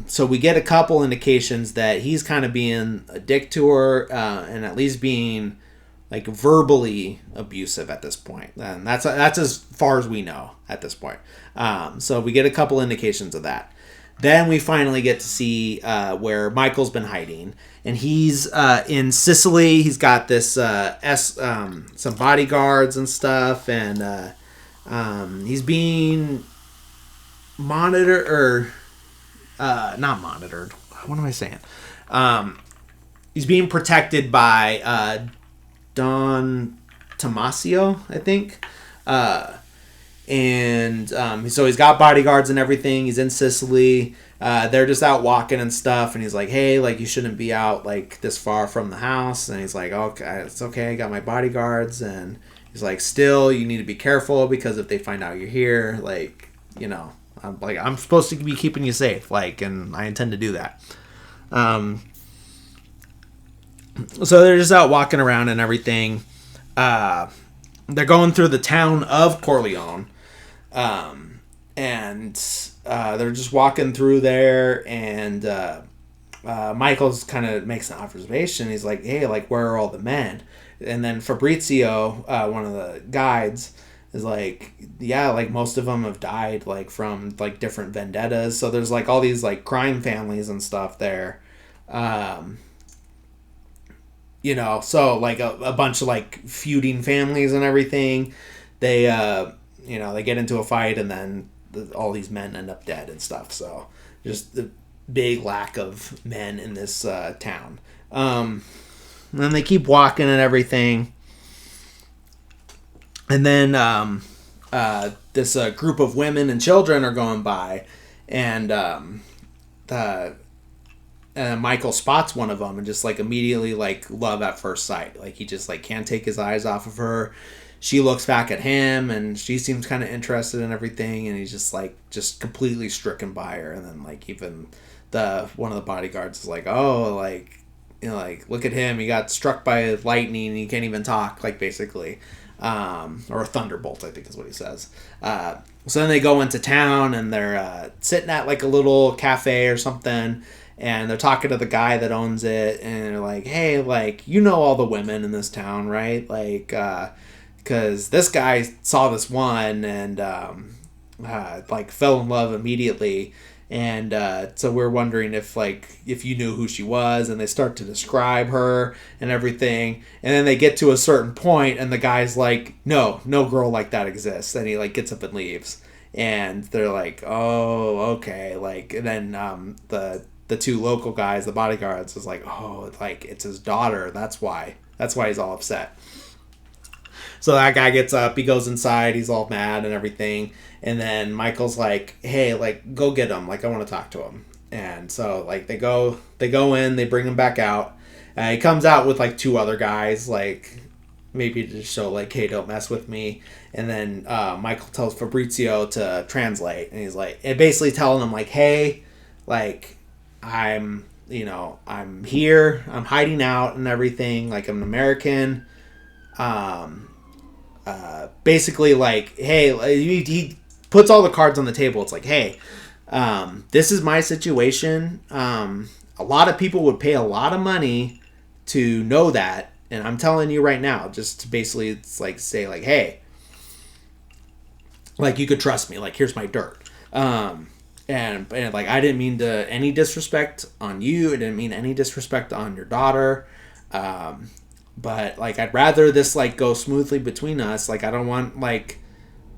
So we get a couple indications that he's kind of being a dick to her, and at least being like verbally abusive at this point. And that's as far as we know at this point. So we get a couple indications of that. Then we finally get to see where Michael's been hiding, and he's in Sicily. He's got this some bodyguards and stuff, and he's being monitored, or not monitored. What am I saying? He's being protected by Don Tomasio, I think. And so he's got bodyguards and everything. He's in Sicily. They're just out walking and stuff. And he's like, hey, like, you shouldn't be out, like, this far from the house. And he's like, okay, it's okay. I got my bodyguards. And he's like, still, you need to be careful, because if they find out you're here, like, you know, I'm supposed to be keeping you safe. Like, and I intend to do that. So they're just out walking around and everything. They're going through the town of Corleone. And they're just walking through there, and Michael's kind of makes an observation. He's like, hey, like, where are all the men? And then Fabrizio, one of the guides, is like, yeah, like, most of them have died, like, from, like, different vendettas. So there's, like, all these, like, crime families and stuff there. You know, so, like, a bunch of, like, feuding families and everything. They, you know, they get into a fight, and then all these men end up dead and stuff. So just the big lack of men in this town. And then they keep walking and everything. And then this group of women and children are going by, and Michael spots one of them and just, like, immediately, like, love at first sight. Like, he just, like, can't take his eyes off of her. She looks back at him, and she seems kind of interested in everything, and he's just, like, just completely stricken by her. And then, like, even one of the bodyguards is like, oh, like, you know, like, look at him, he got struck by lightning and he can't even talk, like, basically. Or a thunderbolt, I think is what he says. So then they go into town, and they're sitting at, like, a little cafe or something, and they're talking to the guy that owns it, and they're like, hey, like, you know all the women in this town, right? Like, because this guy saw this one and like fell in love immediately, and so we're wondering if you knew who she was. And they start to describe her and everything, and then they get to a certain point, and the guy's like, no girl like that exists, and he, like, gets up and leaves. And they're like, oh, okay. Like, and then the two local guys, the bodyguards, is like, oh, like it's his daughter. That's why he's all upset. So that guy gets up, he goes inside, he's all mad and everything. And then Michael's like, hey, like, go get him. Like, I want to talk to him. And so, like, they go in, they bring him back out. He comes out with, like, two other guys, like, maybe to show, like, hey, don't mess with me. And then Michael tells Fabrizio to translate. And he's like, and basically telling him, like, hey, like, I'm here, I'm hiding out and everything. Like, I'm an American. Basically, like, hey, he puts all the cards on the table. It's like, hey, this is my situation. A lot of people would pay a lot of money to know that, and I'm telling you right now, just to basically, it's like, say, like, hey, like, you could trust me. Like, here's my dirt. And like, I didn't mean to any disrespect on you. I didn't mean any disrespect on your daughter. But, like, I'd rather this, like, go smoothly between us. Like, I don't want, like,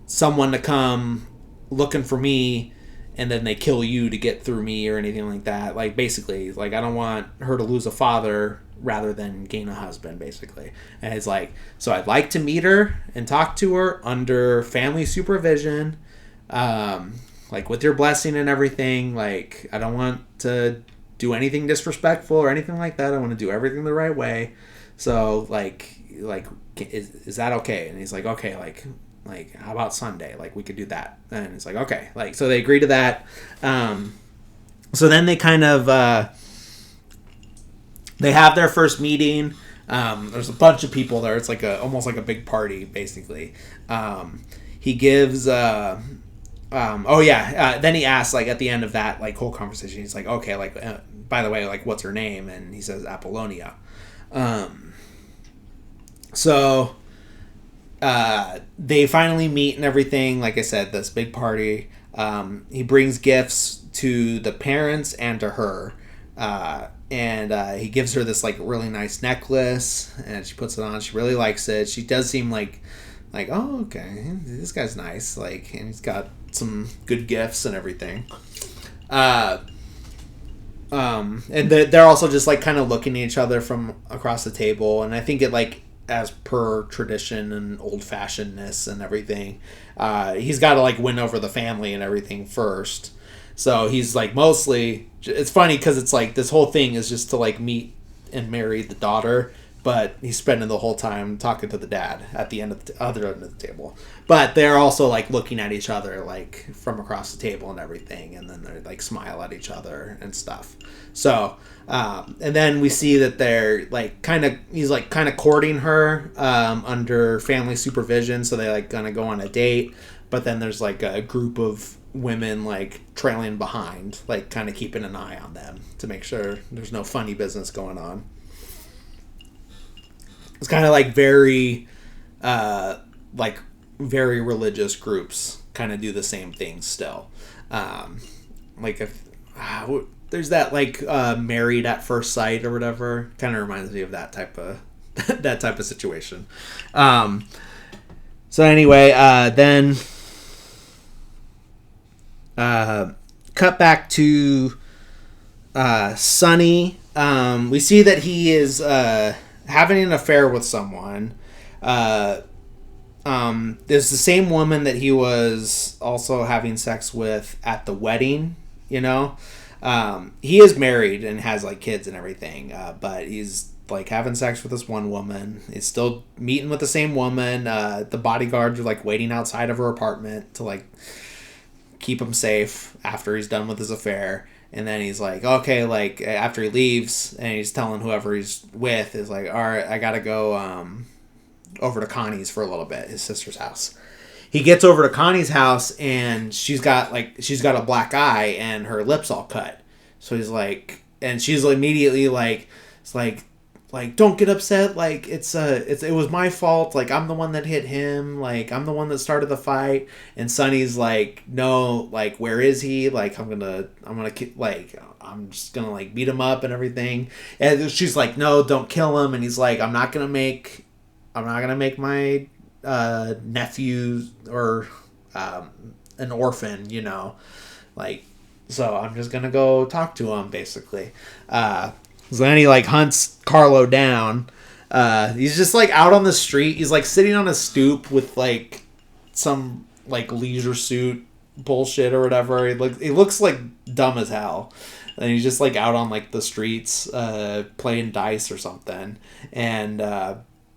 someone to come looking for me and then they kill you to get through me or anything like that. Like, basically, like, I don't want her to lose a father rather than gain a husband, basically. And it's like, so I'd like to meet her and talk to her under family supervision, like, with your blessing and everything. Like, I don't want to do anything disrespectful or anything like that. I want to do everything the right way. So, like, is that okay? And he's like, okay, like, how about Sunday? Like, we could do that. And it's like, okay. Like, so they agree to that. So then they kind of, they have their first meeting. There's a bunch of people there. It's like almost like a big party, basically. He gives, then he asks, like, at the end of that, like, whole conversation, he's like, okay, like, by the way, like, what's her name? And he says Apollonia. So they finally meet and everything. Like I said, this big party. He brings gifts to the parents and to her. And he gives her this, like, really nice necklace, and she puts it on. She really likes it. She does seem like, oh, okay, this guy's nice. Like, and he's got some good gifts and everything. And they're also just, like, kind of looking at each other from across the table. And I think it, like, as per tradition and old-fashionedness and everything, he's got to, like, win over the family and everything first. So he's, like, mostly... It's funny because it's, like, this whole thing is just to, like, meet and marry the daughter, but he's spending the whole time talking to the dad at the end of the other end of the table. But they're also, like, looking at each other, like, from across the table and everything, and then they, like, smile at each other and stuff. So, and then we see that they're, like, he's, like, kind of courting her under family supervision, so they, like, gonna go on a date, but then there's, like, a group of women, like, trailing behind, like, kind of keeping an eye on them to make sure there's no funny business going on. It's kind of like very religious groups kind of do the same thing still. Like, if there's that, like, Married at First Sight or whatever, kind of reminds me of that type of situation. So anyway, then cut back to Sonny. We see that he is having an affair with someone. There's the same woman that he was also having sex with at the wedding, you know. He is married and has, like, kids and everything, but he's, like, having sex with this one woman. He's still meeting with the same woman. The bodyguards are, like, waiting outside of her apartment to, like, keep him safe after he's done with his affair. And then he's like, okay, like, after he leaves, and he's telling whoever he's with, is like, all right, I gotta go over to Connie's for a little bit, his sister's house. He gets over to Connie's house, and she's got a black eye, and her lips all cut. So he's like, and she's immediately like, it's like, don't get upset, like, it was my fault, like, I'm the one that hit him, like, I'm the one that started the fight. And Sonny's like, no, like, where is he? Like, I'm just gonna, like, beat him up and everything. And she's like, no, don't kill him. And he's like, I'm not gonna make my nephew or an orphan, like, so I'm just gonna go talk to him, basically. So then he like hunts Carlo down. He's just like out on the street. He's like sitting on a stoop with like some like leisure suit bullshit or whatever. He looks like dumb as hell. And he's just like out on like the streets playing dice or something. And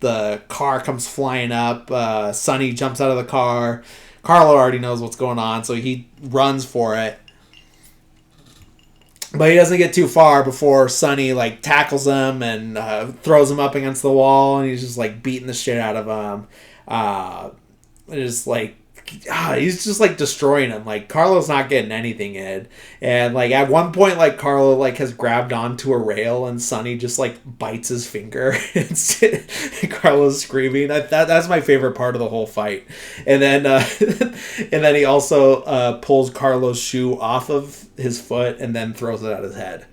the car comes flying up. Sonny jumps out of the car. Carlo already knows what's going on, so he runs for it. But he doesn't get too far before Sonny like tackles him and throws him up against the wall, and he's just like beating the shit out of him. Just like he's just like destroying him. Like Carlo's not getting anything in, and like at one point, like Carlo like has grabbed onto a rail, and Sonny just like bites his finger. And Carlo's screaming. That's my favorite part of the whole fight. And then and then he also pulls Carlo's shoe off of his foot and then throws it at his head.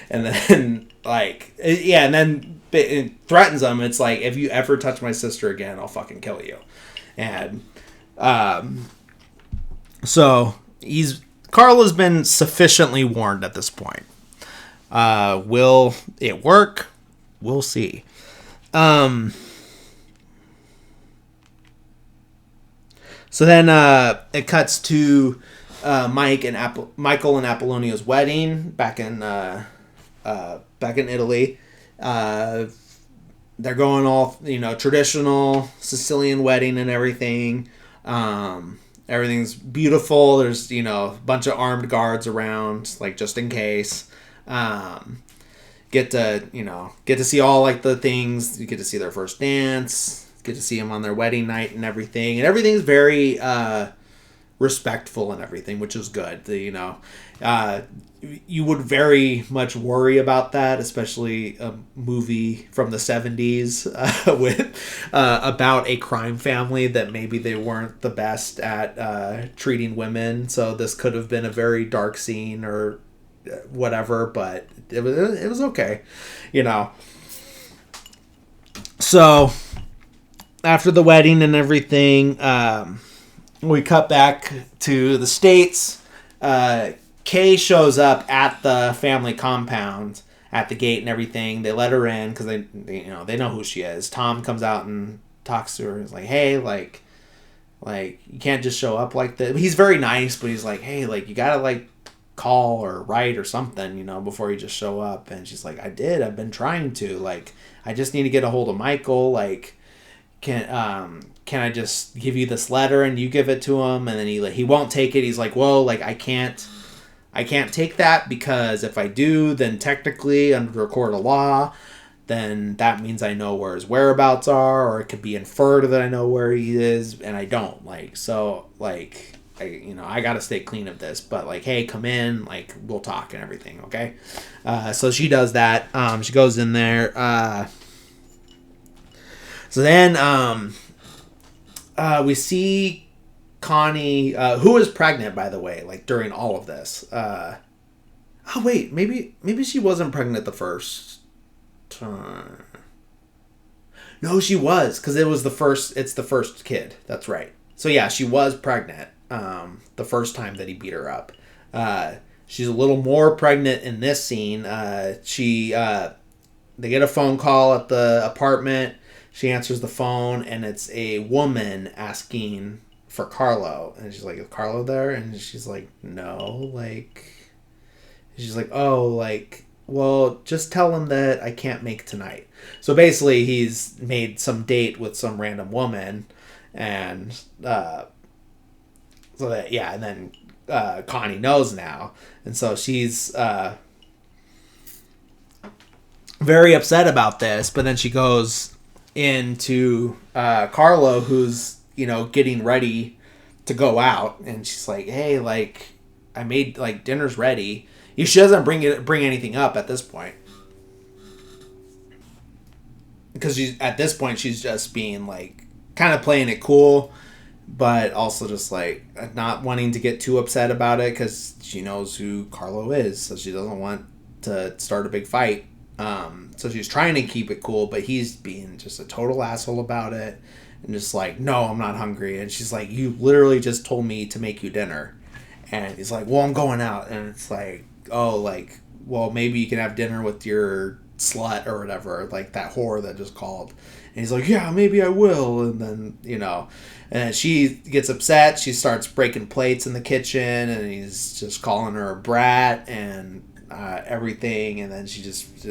And then like and then it threatens him. It's like, if you ever touch my sister again, I'll fucking kill you. And so Carlo's been sufficiently warned at this point. Will it work? We'll see. So then it cuts to Michael and Apollonia's wedding back in Italy. They're going all traditional Sicilian wedding and everything. Everything's beautiful. There's a bunch of armed guards around, like, just in case. Get to see all like the things. You get to see their first dance. Get to see them on their wedding night and everything. And everything's very respectful and everything, which is good. You would very much worry about that, especially a movie from the 70s with about a crime family that maybe they weren't the best at treating women. So this could have been a very dark scene or whatever, but it was okay, So after the wedding and everything, we cut back to the States. Kay shows up at the family compound at the gate and everything. They let her in because they know who she is. Tom comes out and talks to her. He's like, hey, like you can't just show up like that. He's very nice, but he's like, hey, like, you gotta like call or write or something, before you just show up. And she's like, I've been trying to, like, I just need to get a hold of Michael. Like, can I just give you this letter and you give it to him? And then he won't take it. He's like, well, like, I can't take that, because if I do, then technically under a court of law, then that means I know where his whereabouts are, or it could be inferred that I know where he is, and I don't. Like, so, like, I gotta stay clean of this, but like, hey, come in, like, we'll talk and everything, okay? So she does that. She goes in there. So then we see Connie, who is pregnant, by the way, like, during all of this. Oh wait, maybe she wasn't pregnant the first time. No, she was, because it's the first kid. That's right. So yeah, she was pregnant the first time that he beat her up. She's a little more pregnant in this scene. They get a phone call at the apartment. She answers the phone, and it's a woman asking for Carlo. And she's like, is Carlo there? And she's like, no. Like, she's like, oh, like, well, just tell him that I can't make tonight. So basically, he's made some date with some random woman. And so that, yeah, and then Connie knows now. And so she's very upset about this. But then she goes into Carlo, who's getting ready to go out, and she's like, hey, like, I made, like, dinner's ready. She doesn't bring anything up at this point, because at this point she's just being like kind of playing it cool, but also just like not wanting to get too upset about it, because she knows who Carlo is, so she doesn't want to start a big fight. So she's trying to keep it cool, but he's being just a total asshole about it. and just like, no, I'm not hungry. And she's like, you literally just told me to make you dinner. And he's like, well, I'm going out. And it's like, oh, like, well, maybe you can have dinner with your slut or whatever, like that whore that just called. And he's like, yeah, maybe I will. And then, and she gets upset. She starts breaking plates in the kitchen, and he's just calling her a brat and everything. And then she just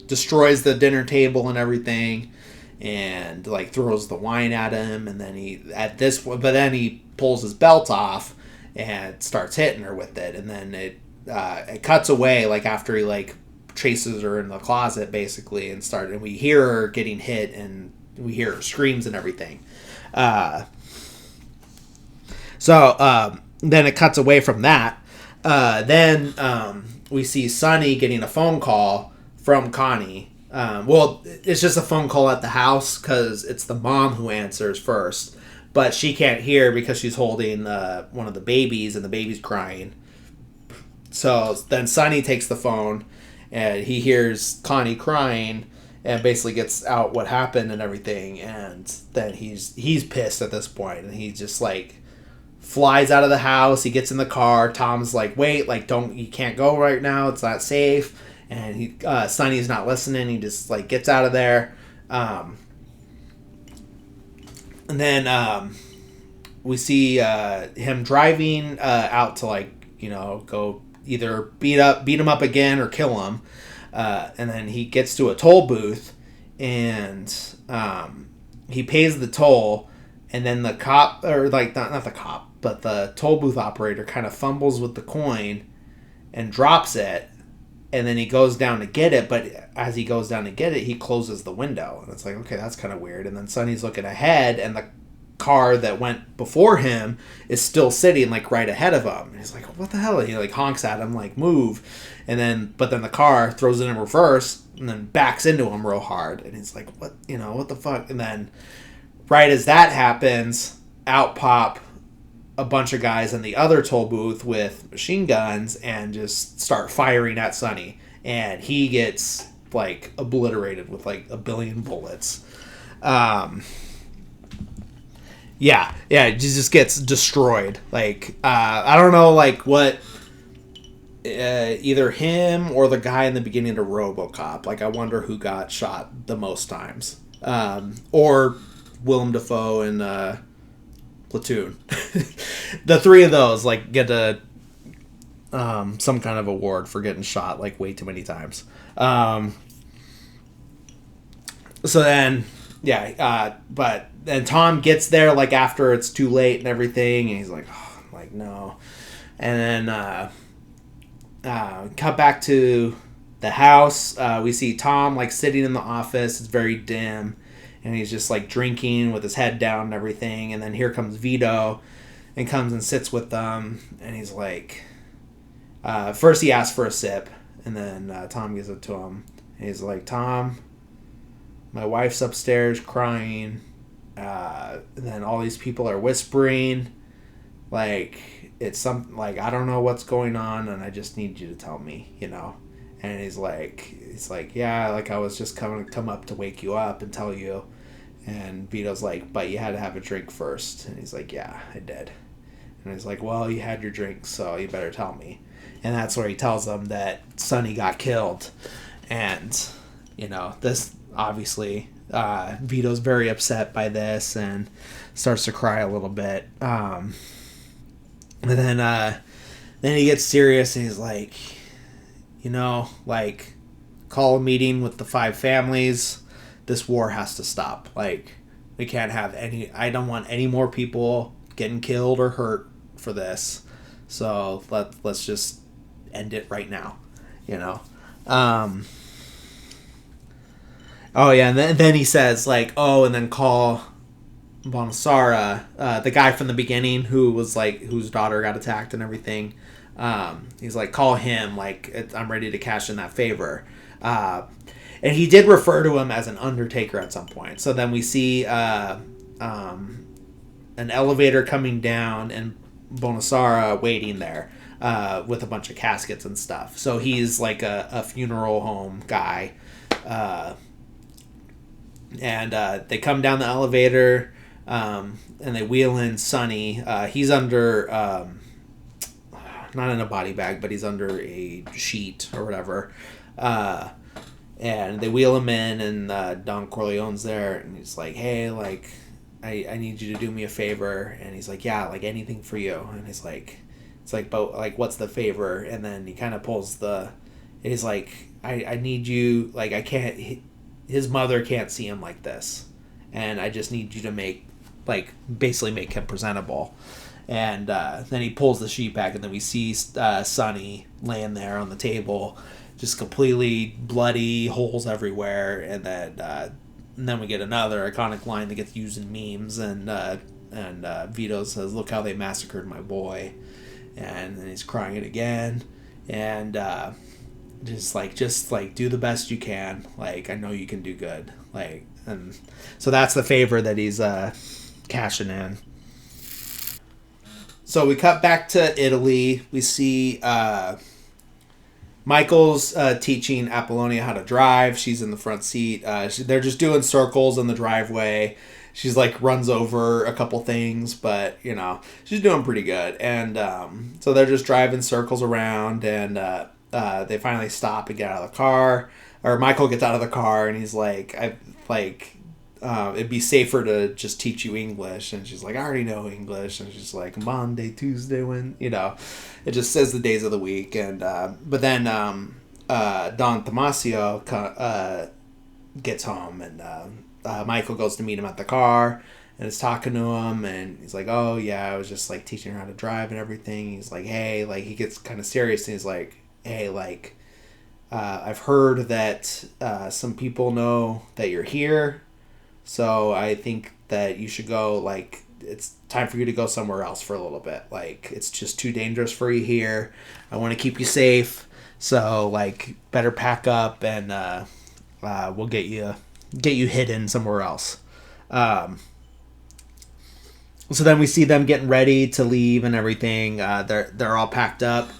destroys the dinner table and everything, and like throws the wine at him. And then he pulls his belt off and starts hitting her with it. And then it cuts away, like after he like chases her in the closet basically, and we hear her getting hit, and we hear her screams and everything. So then it cuts away from that. Then we see Sonny getting a phone call from Connie. Well, it's just a phone call at the house because it's the mom who answers first, but she can't hear because she's holding one of the babies, and the baby's crying. So then Sonny takes the phone, and he hears Connie crying, and basically gets out what happened and everything. And then he's pissed at this point, and he just like flies out of the house. He gets in the car. Tom's like, wait, like, you can't go right now. It's not safe. And Sonny's not listening. He just like gets out of there. And then we see him driving out to like, go either beat him up again or kill him. And then he gets to a toll booth, and he pays the toll, and then the cop, or like not the cop, but the toll booth operator kind of fumbles with the coin and drops it, and then he goes down to get it, but as he goes down to get it, he closes the window, and it's like, okay, that's kind of weird. And then Sonny's looking ahead, and the car that went before him is still sitting like right ahead of him, and he's like, what the hell? And he like honks at him like, move. But then the car throws it in reverse and then backs into him real hard, and he's like, what the fuck? And then right as that happens, out pop a bunch of guys in the other toll booth with machine guns and just start firing at Sonny, and he gets like obliterated with like a billion bullets. Yeah, it just gets destroyed. Like, I don't know, like, what, either him or the guy in the beginning of RoboCop. Like, I wonder who got shot the most times. Or Willem Dafoe in Platoon. The three of those, like, get some kind of award for getting shot, like, way too many times. So then, but then Tom gets there like after it's too late and everything, and he's like, oh, like, no. And then cut back to the house. We see Tom like sitting in the office. It's very dim, and he's just like drinking with his head down and everything. And then here comes Vito, and comes and sits with them, and he's like, first he asks for a sip, and then Tom gives it to him, and he's like, Tom, my wife's upstairs crying. And then all these people are whispering, like, it's some, like, I don't know what's going on, and I just need you to tell me, And he's like, yeah, like, I was just come up to wake you up and tell you. And Vito's like, but you had to have a drink first. And he's like, yeah, I did. And he's like, well, you had your drink, so you better tell me. And that's where he tells them that Sonny got killed. And, this, obviously, Vito's very upset by this and starts to cry a little bit. And then he gets serious, and he's like, like, call a meeting with the 5 families. This war has to stop. Like, we can't have I don't want any more people getting killed or hurt for this. So let's just end it right now, Oh, yeah, and then he says, like, oh, and then call Bonasara, the guy from the beginning who was, like, whose daughter got attacked and everything. He's like, call him, like, I'm ready to cash in that favor. And he did refer to him as an undertaker at some point. So then we see an elevator coming down, and Bonasara waiting there with a bunch of caskets and stuff. So he's, like, a funeral home guy. And they come down the elevator, and they wheel in Sonny. He's under, not in a body bag, but he's under a sheet or whatever. And they wheel him in, and Don Corleone's there, and he's like, hey, like, I need you to do me a favor. And he's like, yeah, like, anything for you. And he's like, it's like, but, like, what's the favor? And then he kind of pulls he's like, I need you, like, I can't, his mother can't see him like this. And I just need you to basically make him presentable. And then he pulls the sheet back, and then we see Sonny laying there on the table, just completely bloody, holes everywhere. And then we get another iconic line that gets used in memes, and Vito says, "Look how they massacred my boy," and then he's crying it again, and just do the best you can. Like, I know you can do good. Like, and so that's the favor that he's cashing in. So we cut back to Italy. We see Michael's teaching Apollonia how to drive. She's in the front seat. They're just doing circles in the driveway. She's like runs over a couple things, but you know, she's doing pretty good. And so they're just driving circles around, and they finally stop and get out of the car. Or Michael gets out of the car, and he's like, it'd be safer to just teach you English. And she's like, I already know English. And she's like, Monday, Tuesday, when, you know, it just says the days of the week. And but then Don Tomasio gets home, and Michael goes to meet him at the car and is talking to him, and he's like, oh yeah, I was just like teaching her how to drive and everything. He's like, hey, like, he gets kind of serious, and he's like, hey, like, I've heard that some people know that you're here, so I think that you should go, like, it's time for you to go somewhere else for a little bit. Like, it's just too dangerous for you here. I want to keep you safe, so, like, better pack up, and we'll get you hidden somewhere else. So then we see them getting ready to leave and everything. They're all packed up.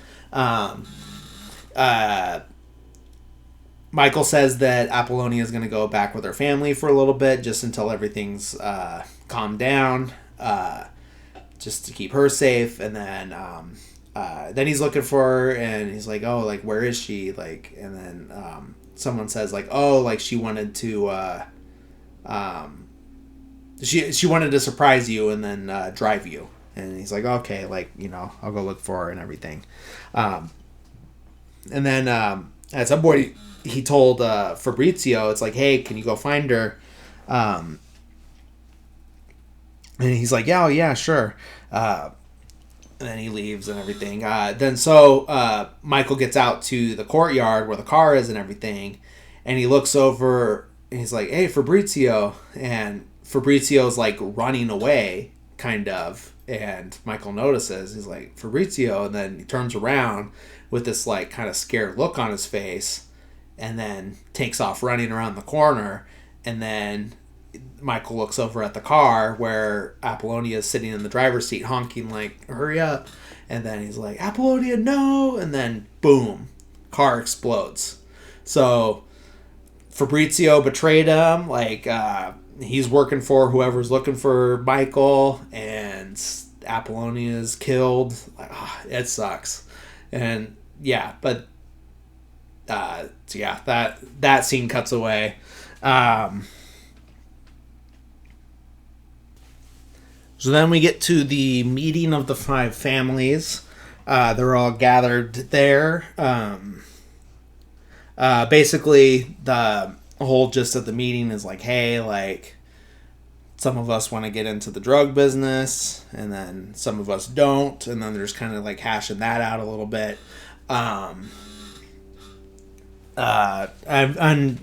Michael says that Apollonia is going to go back with her family for a little bit, just until everything's calmed down, just to keep her safe. And then he's looking for her, and he's like, oh, like, where is she? Like, and then someone says, like, oh, like, she wanted to she wanted to surprise you and then drive you. And he's like, okay, like, you know, I'll go look for her and everything. And then at some point he told Fabrizio, it's like, hey, can you go find her? And he's like, yeah, oh, yeah, sure. And then he leaves and everything. Michael gets out to the courtyard where the car is and everything, and he looks over and he's like, hey, Fabrizio. And Fabrizio's like running away, kind of. And Michael notices. He's like, Fabrizio. And then he turns around with this like kind of scared look on his face, and then takes off running around the corner. And then Michael looks over at the car where Apollonia is sitting in the driver's seat honking like, hurry up. And then he's like, Apollonia, no. And then boom, car explodes. So Fabrizio betrayed him. Like, he's working for whoever's looking for Michael, and Apollonia is killed. Like, it sucks. And yeah, but so yeah, that scene cuts away. So then we get to the meeting of the five families. They're all gathered there. Basically, the whole gist of the meeting is like, hey, like, some of us want to get into the drug business, and then some of us don't, and then they're just kind of like hashing that out a little bit. And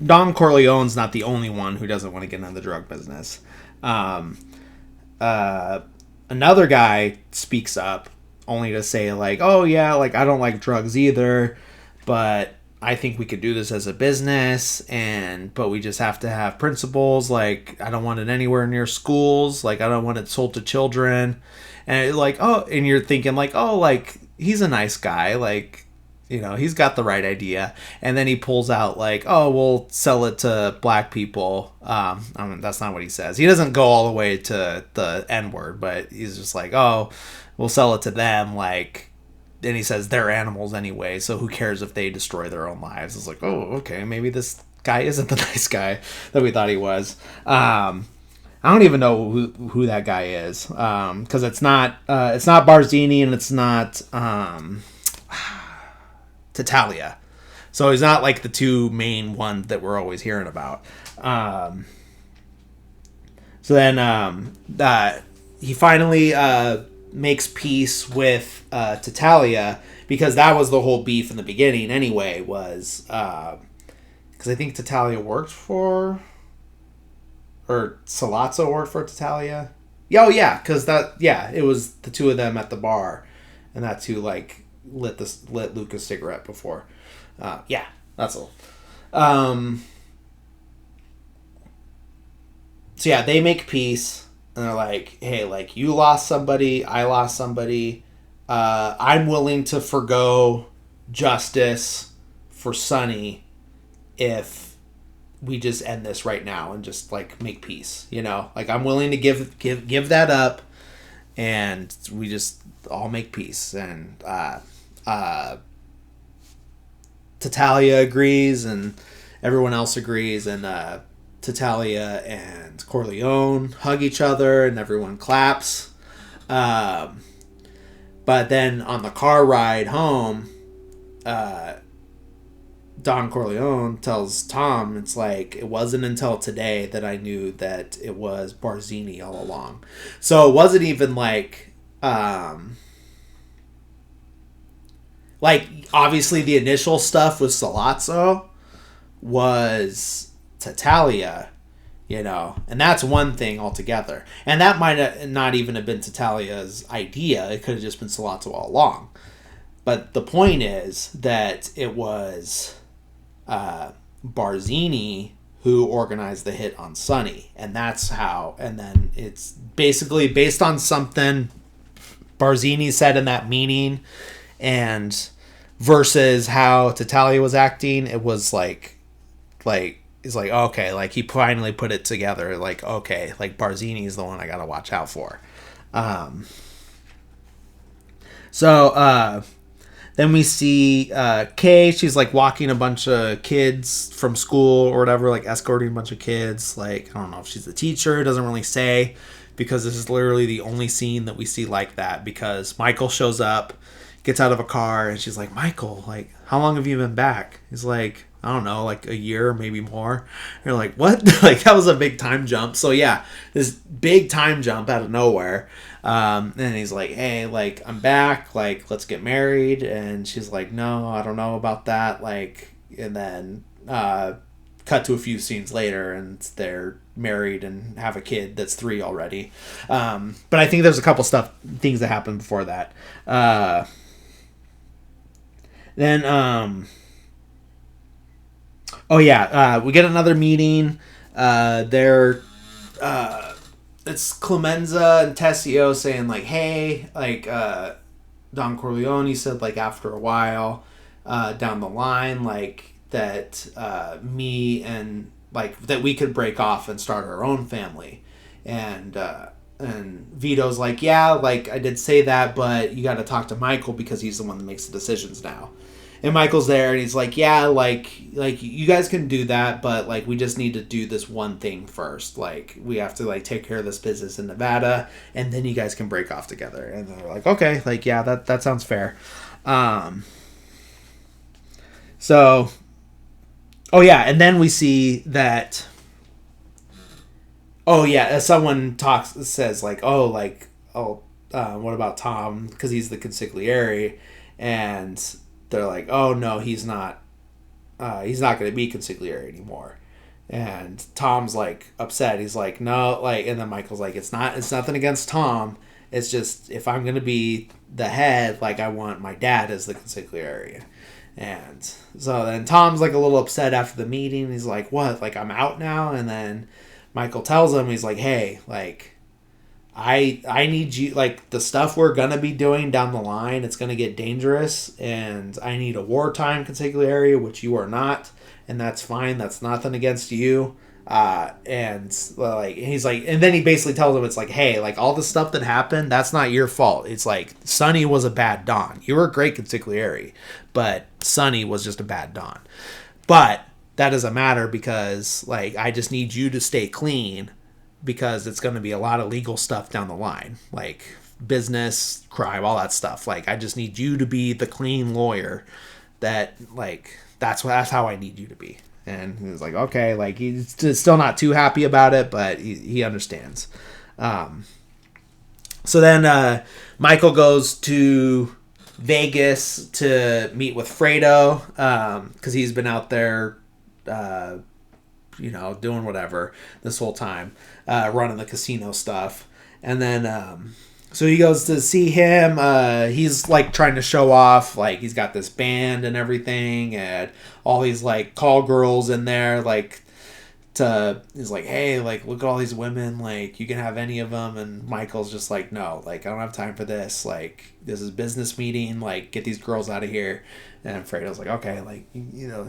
Don Corleone's not the only one who doesn't want to get into the drug business. Another guy speaks up, only to say like, oh yeah, like, I don't like drugs either, but I think we could do this as a business, but we just have to have principles. Like, I don't want it anywhere near schools. Like, I don't want it sold to children. And like, oh, and you're thinking like, oh, like, he's a nice guy. Like, He's got the right idea. And then he pulls out like, oh, we'll sell it to black people. I mean, that's not what he says. He doesn't go all the way to the N word, but he's just like, oh, we'll sell it to them. Like, and he says they're animals anyway, so who cares if they destroy their own lives? It's like, oh, okay, maybe this guy isn't the nice guy that we thought he was. I don't even know who that guy is, because it's not Barzini and it's not Tatalia. So he's not like the two main ones that we're always hearing about. So then he finally makes peace with Tatalia, because that was the whole beef in the beginning anyway, was because I think Tatalia worked for, or Sollozzo worked for Tatalia. Oh yeah, because it was the two of them at the bar, and that's who like lit Luke a cigarette before. That's all. So yeah, they make peace, and they're like, hey, like, you lost somebody, I lost somebody. I'm willing to forgo justice for Sonny if we just end this right now and just like make peace. Like, I'm willing to give that up, and we just all make peace. And Tatalia agrees, and everyone else agrees, and Tatalia and Corleone hug each other, and everyone claps. But then on the car ride home, Don Corleone tells Tom, it's like, it wasn't until today that I knew that it was Barzini all along. So it wasn't even like obviously the initial stuff with Sollozzo was Tatalia, and that's one thing altogether. And that might not even have been Tatalia's idea. It could have just been Sollozzo all along. But the point is that it was Barzini who organized the hit on Sonny. And that's how, and then it's basically based on something Barzini said in that meeting, and versus how Tatalia was acting, it was like it's like, okay, like he finally put it together, like, okay, like Barzini is the one I gotta watch out for. Then we see Kay. She's like walking a bunch of kids from school or whatever, like escorting a bunch of kids. Like, I don't know if she's the teacher, it doesn't really say, because this is literally the only scene that we see like that, because Michael shows up, gets out of a car, and she's like, Michael, like, how long have you been back? He's like, I don't know, like a year, maybe more. And you're like, what? Like, that was a big time jump. So yeah, this big time jump out of nowhere. And he's like, hey, like, I'm back, like, let's get married. And she's like, no, I don't know about that. Like, and then cut to a few scenes later, and they're married and have a kid that's 3 already. But I think there's a couple things that happened before that. We get another meeting. It's Clemenza and Tessio saying, like, hey, like, Don Corleone said, like, after a while, down the line, like, that me and, like, that we could break off and start our own family. And Vito's like, yeah, like, I did say that, but you got to talk to Michael because he's the one that makes the decisions now. And Michael's there, and he's like, yeah, like you guys can do that, but, like, we just need to do this one thing first. Like, we have to, like, take care of this business in Nevada, and then you guys can break off together. And they're like, okay, like, yeah, that sounds fair. And then we see that, as someone says, like, what about Tom? Because he's the consigliere, and they're like, oh no, he's not going to be consigliere anymore. And Tom's like upset. He's like, no, like, and then Michael's like, it's nothing against Tom. It's just, if I'm going to be the head, like, I want my dad as the consigliere. And so then Tom's like a little upset after the meeting. He's like, what? Like, I'm out now? And then Michael tells him, he's like, hey, like, I need you, like, the stuff we're gonna be doing down the line, it's gonna get dangerous, and I need a wartime consigliere, which you are not, and that's fine. That's nothing against you. And like he's like, and then he basically tells him, it's like, hey, like, all the stuff that happened, that's not your fault. It's like, Sonny was a bad Don. You were a great consigliere, but Sonny was just a bad Don. But that doesn't matter, because, like, I just need you to stay clean, because it's going to be a lot of legal stuff down the line, like business, crime, all that stuff. Like, I just need you to be the clean lawyer that, like, that's how I need you to be. And he was like, okay, like, he's still not too happy about it, but he understands. So then Michael goes to Vegas to meet with Fredo, because he's been out there, doing whatever this whole time, running the casino stuff. And then, so he goes to see him. He's, like, trying to show off, like, he's got this band and everything, and all these, like, call girls in there, like, he's like, hey, like, look at all these women, like, you can have any of them. And Michael's just like, no, like, I don't have time for this. Like, this is business meeting. Like, get these girls out of here. And Fredo's like, okay, like,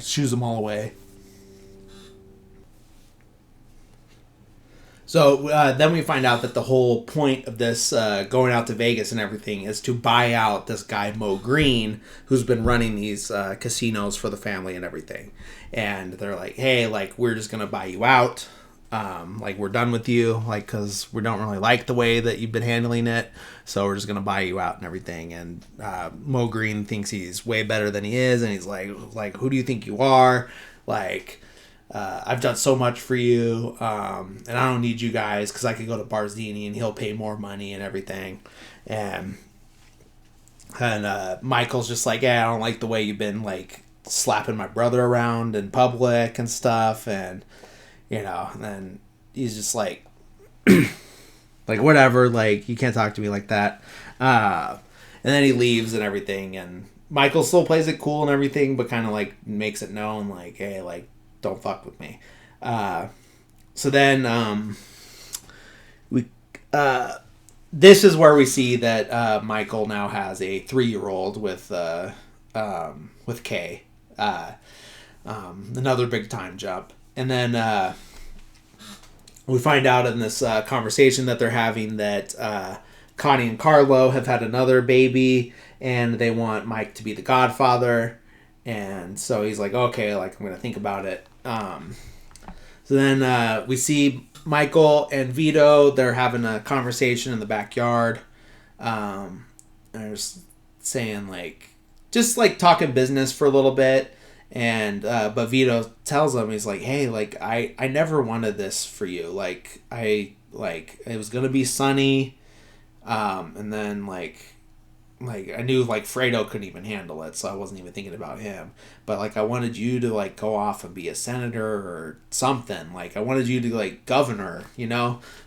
shoos them all away. So then we find out that the whole point of this going out to Vegas and everything is to buy out this guy, Mo Green, who's been running these casinos for the family and everything. And they're like, hey, like, we're just going to buy you out. Like, we're done with you, like, because we don't really like the way that you've been handling it. So we're just going to buy you out and everything. And Mo Green thinks he's way better than he is. And he's like, who do you think you are? Like, I've done so much for you, and I don't need you guys, because I could go to Barzini and he'll pay more money and everything. And Michael's just like, yeah, I don't like the way you've been, like, slapping my brother around in public and stuff. And, and then he's just like, like, whatever, like, you can't talk to me like that. And then he leaves and everything. And Michael still plays it cool and everything, but kind of, like, makes it known, like, hey, like, don't fuck with me. So then this is where we see that Michael now has a 3-year-old with Kay. Another big time jump. And then we find out in this conversation that they're having that Connie and Carlo have had another baby, and they want Mike to be the godfather. And so he's like, okay, like, I'm going to think about it. So then we see Michael and Vito. They're having a conversation in the backyard. They're just saying, like, just, like, talking business for a little bit. And but Vito tells him, he's like, hey, like, I never wanted this for you. Like, it was going to be Sonny. And then, like, I knew, like, Fredo couldn't even handle it, so I wasn't even thinking about him. But, like, I wanted you to, like, go off and be a senator or something. Like, I wanted you to, like, governor,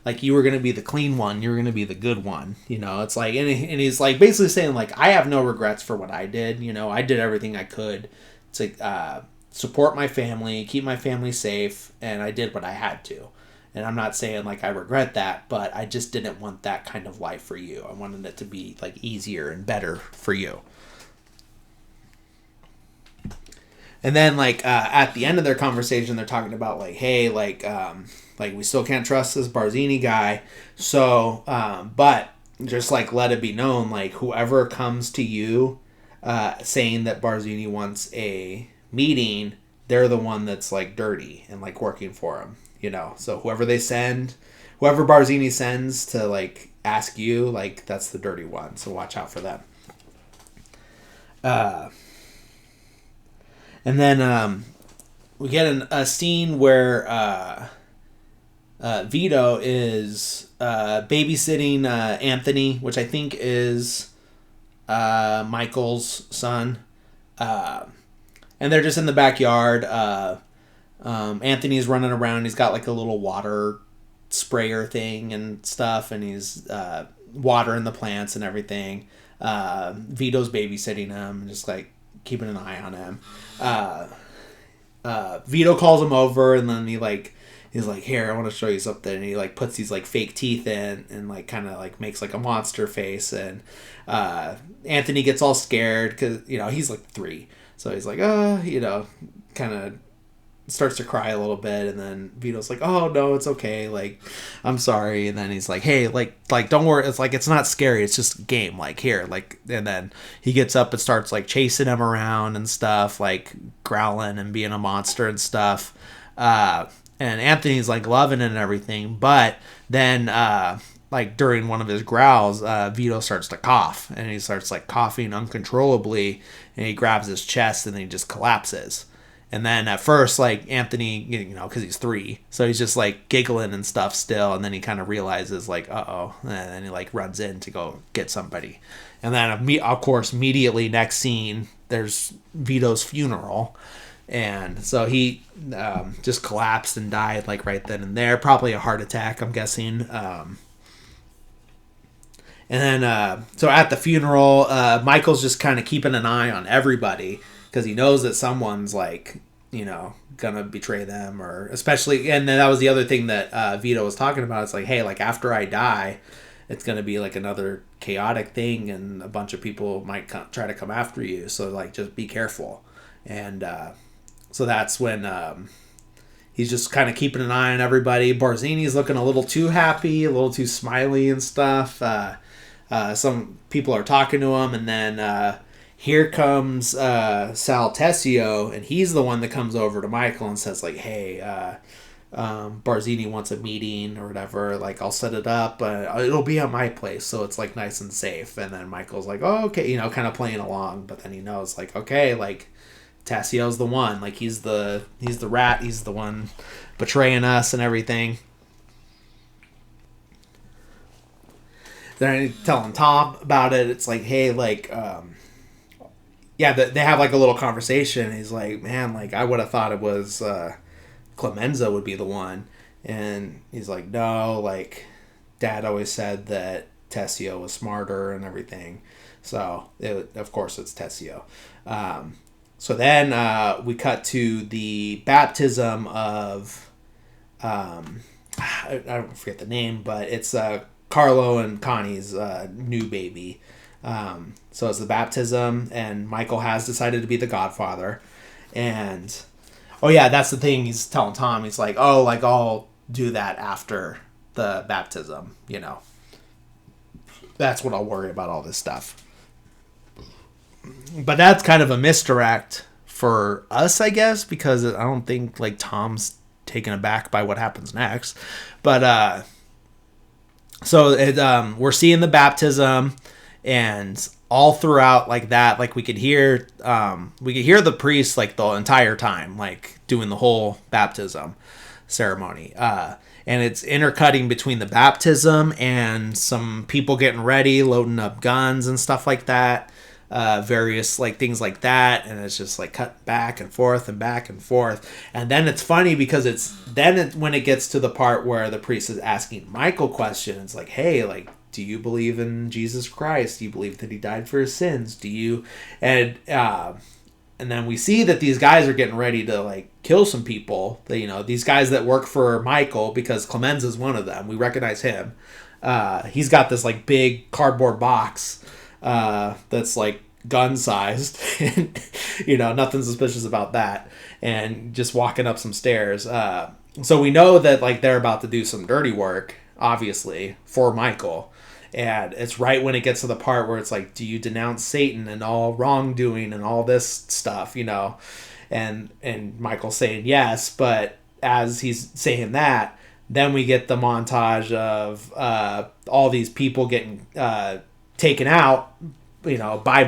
Like, you were going to be the clean one. You were going to be the good one, It's like, and he's, like, basically saying, like, I have no regrets for what I did. I did everything I could to support my family, keep my family safe, and I did what I had to. And I'm not saying, like, I regret that, but I just didn't want that kind of life for you. I wanted it to be, like, easier and better for you. And then, like, at the end of their conversation, they're talking about, like, hey, like, we still can't trust this Barzini guy. So, but just, like, let it be known, like, whoever comes to you saying that Barzini wants a meeting, they're the one that's, like, dirty and, like, working for him. So whoever Barzini sends to, like, ask you, like, that's the dirty one. So watch out for them. And then we get a scene where Vito is babysitting Anthony, which I think is Michael's son. And they're just in the backyard. Anthony's running around. He's got, like, a little water sprayer thing and stuff, and he's watering the plants and everything. Vito's babysitting him and just, like, keeping an eye on him. Vito calls him over, and then he, like, he's like, here, I want to show you something. And he like puts these like fake teeth in and like kind of like makes like a monster face. And Anthony gets all scared because, he's like 3. So he's like, kind of starts to cry a little bit, and then Vito's like, oh no, it's okay, like, I'm sorry. And then he's like, hey, like don't worry, it's like, it's not scary, it's just a game, like, here, like. And then he gets up and starts like chasing him around and stuff, like growling and being a monster and stuff. And Anthony's like loving it and everything, but then like during one of his growls, Vito starts to cough, and he starts like coughing uncontrollably, and he grabs his chest and then he just collapses. And then at first, like, Anthony, because he's 3, so he's just like giggling and stuff still. And then he kind of realizes, like, uh-oh. And then he like runs in to go get somebody. And then, of course, immediately next scene, there's Vito's funeral. And so he just collapsed and died, like, right then and there. Probably a heart attack, I'm guessing. And then, so at the funeral, Michael's just kind of keeping an eye on everybody, because he knows that someone's like, gonna betray them, or especially, and then that was the other thing that Vito was talking about. It's like, hey, like, after I die, it's gonna be like another chaotic thing, and a bunch of people might try to come after you. So like, just be careful. And so that's when he's just kind of keeping an eye on everybody. Barzini's looking a little too happy, a little too smiley and stuff. Some people are talking to him, and then here comes Sal Tessio, and he's the one that comes over to Michael and says, like, hey, Barzini wants a meeting or whatever. Like, I'll set it up. It'll be at my place, so it's, like, nice and safe. And then Michael's like, oh, okay, kind of playing along. But then he knows, like, okay, like, Tessio's the one. Like, he's the rat. He's the one betraying us and everything. Then telling Tom about it. It's like, hey, like, yeah, they have like a little conversation. He's like, man, like, I would have thought it was Clemenza would be the one. And he's like, no, like, Dad always said that Tessio was smarter and everything. So, of course, it's Tessio. So then we cut to the baptism of, I forget the name, but it's Carlo and Connie's new baby. So it's the baptism, and Michael has decided to be the Godfather. And, oh yeah, that's the thing he's telling Tom. He's like, oh, like, I'll do that after the baptism, That's when I'll worry about all this stuff. But that's kind of a misdirect for us, I guess, because I don't think, like, Tom's taken aback by what happens next. But, so we're seeing the baptism, and all throughout, like, that, like, we could hear the priest, like, the entire time, like, doing the whole baptism ceremony. And it's intercutting between the baptism and some people getting ready, loading up guns and stuff like that. Various, like, things like that, and it's just like cut back and forth and back and forth. And then it's funny because when it gets to the part where the priest is asking Michael questions, like, hey, like, do you believe in Jesus Christ? Do you believe that he died for his sins? Do you? And then we see that these guys are getting ready to, like, kill some people. These guys that work for Michael, because Clemenza's one of them. We recognize him. He's got this, like, big cardboard box that's, like, gun-sized. Nothing suspicious about that. And just walking up some stairs. So we know that, like, they're about to do some dirty work, obviously, for Michael. And it's right when it gets to the part where it's like, do you denounce Satan and all wrongdoing and all this stuff, And Michael's saying yes, but as he's saying that, then we get the montage of all these people getting taken out, by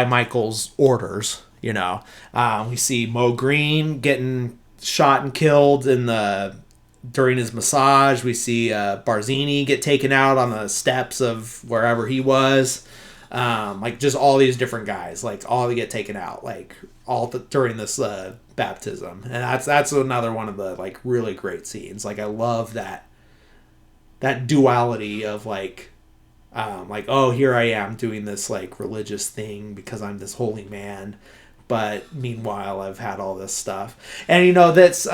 Michael's orders, We see Mo Green getting shot and killed during his massage. We see Barzini get taken out on the steps of wherever he was. Like, just all these different guys, like, all get taken out, like, during this baptism. And that's another one of the, like, really great scenes. Like, I love that duality of, like, oh, here I am doing this, like, religious thing because I'm this holy man, but meanwhile I've had all this stuff. And that's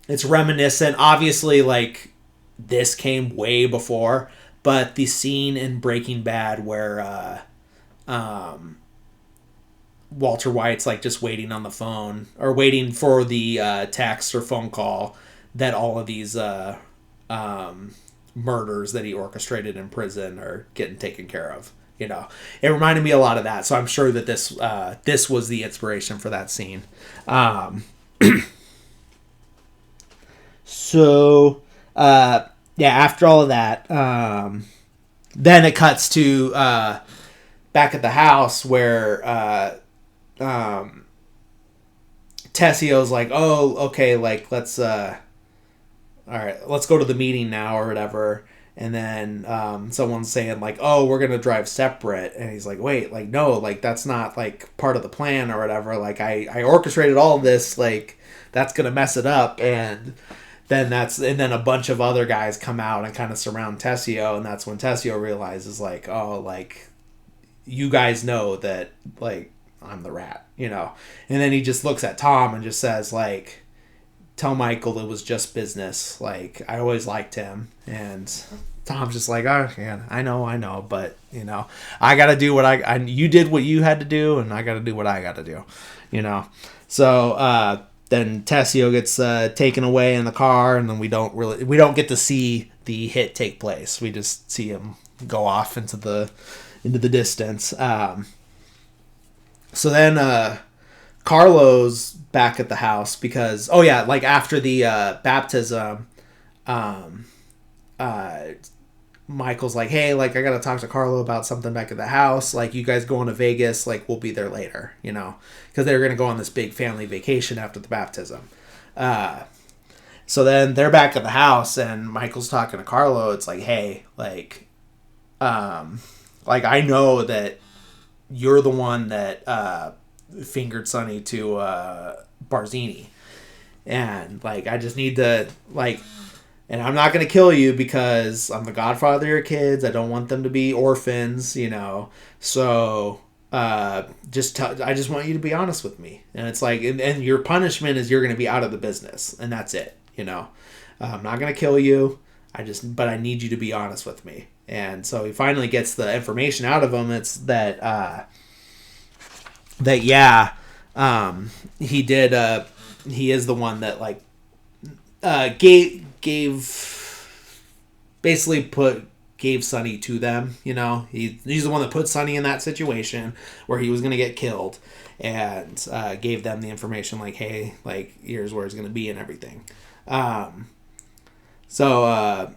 It's reminiscent. Obviously, like, this came way before, but the scene in Breaking Bad where Walter White's like just waiting on the phone or waiting for the text or phone call that all of these murders that he orchestrated in prison are getting taken care of. You know, it reminded me a lot of that. So I'm sure that this was the inspiration for that scene. So yeah, after all of that, then it cuts to back at the house where Tessio's like, oh, okay, like let's all right, let's go to the meeting now or whatever. And then someone's saying like, oh, we're gonna drive separate, and he's like, wait, like no, like that's not like part of the plan or whatever. Like I orchestrated all of this, like that's gonna mess it up. And then a bunch of other guys come out and kind of surround Tessio, and that's when Tessio realizes like, oh, like you guys know that like I'm the rat, you know. And then he just looks at Tom and just says like, tell Michael it was just business. Like I always liked him. And Tom's just like, oh yeah, I know, but you know, I gotta do what I you did what you had to do, and I gotta do what I gotta do, you know. So then Tessio gets taken away in the car, and then we don't get to see the hit take place. We just see him go off into the distance. So then Carlo's back at the house because like after the baptism, Michael's like, hey, like I gotta talk to Carlo about something back at the house. Like you guys going to Vegas, like we'll be there later, you know, because they were gonna go on this big family vacation after the baptism. So then they're back at the house, and Michael's talking to Carlo. It's like, hey, like I know that you're the one that fingered Sonny to Barzini, and like I just need to like. And I'm not going to kill you because I'm the godfather of your kids. I don't want them to be orphans, you know. So I just want you to be honest with me. And it's like, and your punishment is you're going to be out of the business. And that's it, you know. I'm not going to kill you. But I need you to be honest with me. And so he finally gets the information out of him. It's that, he did, he is the one that like, gave Sonny to them, you know. He's the one that put Sonny in that situation where he was going to get killed, and gave them the information like, hey, like here's where it's going to be and everything. So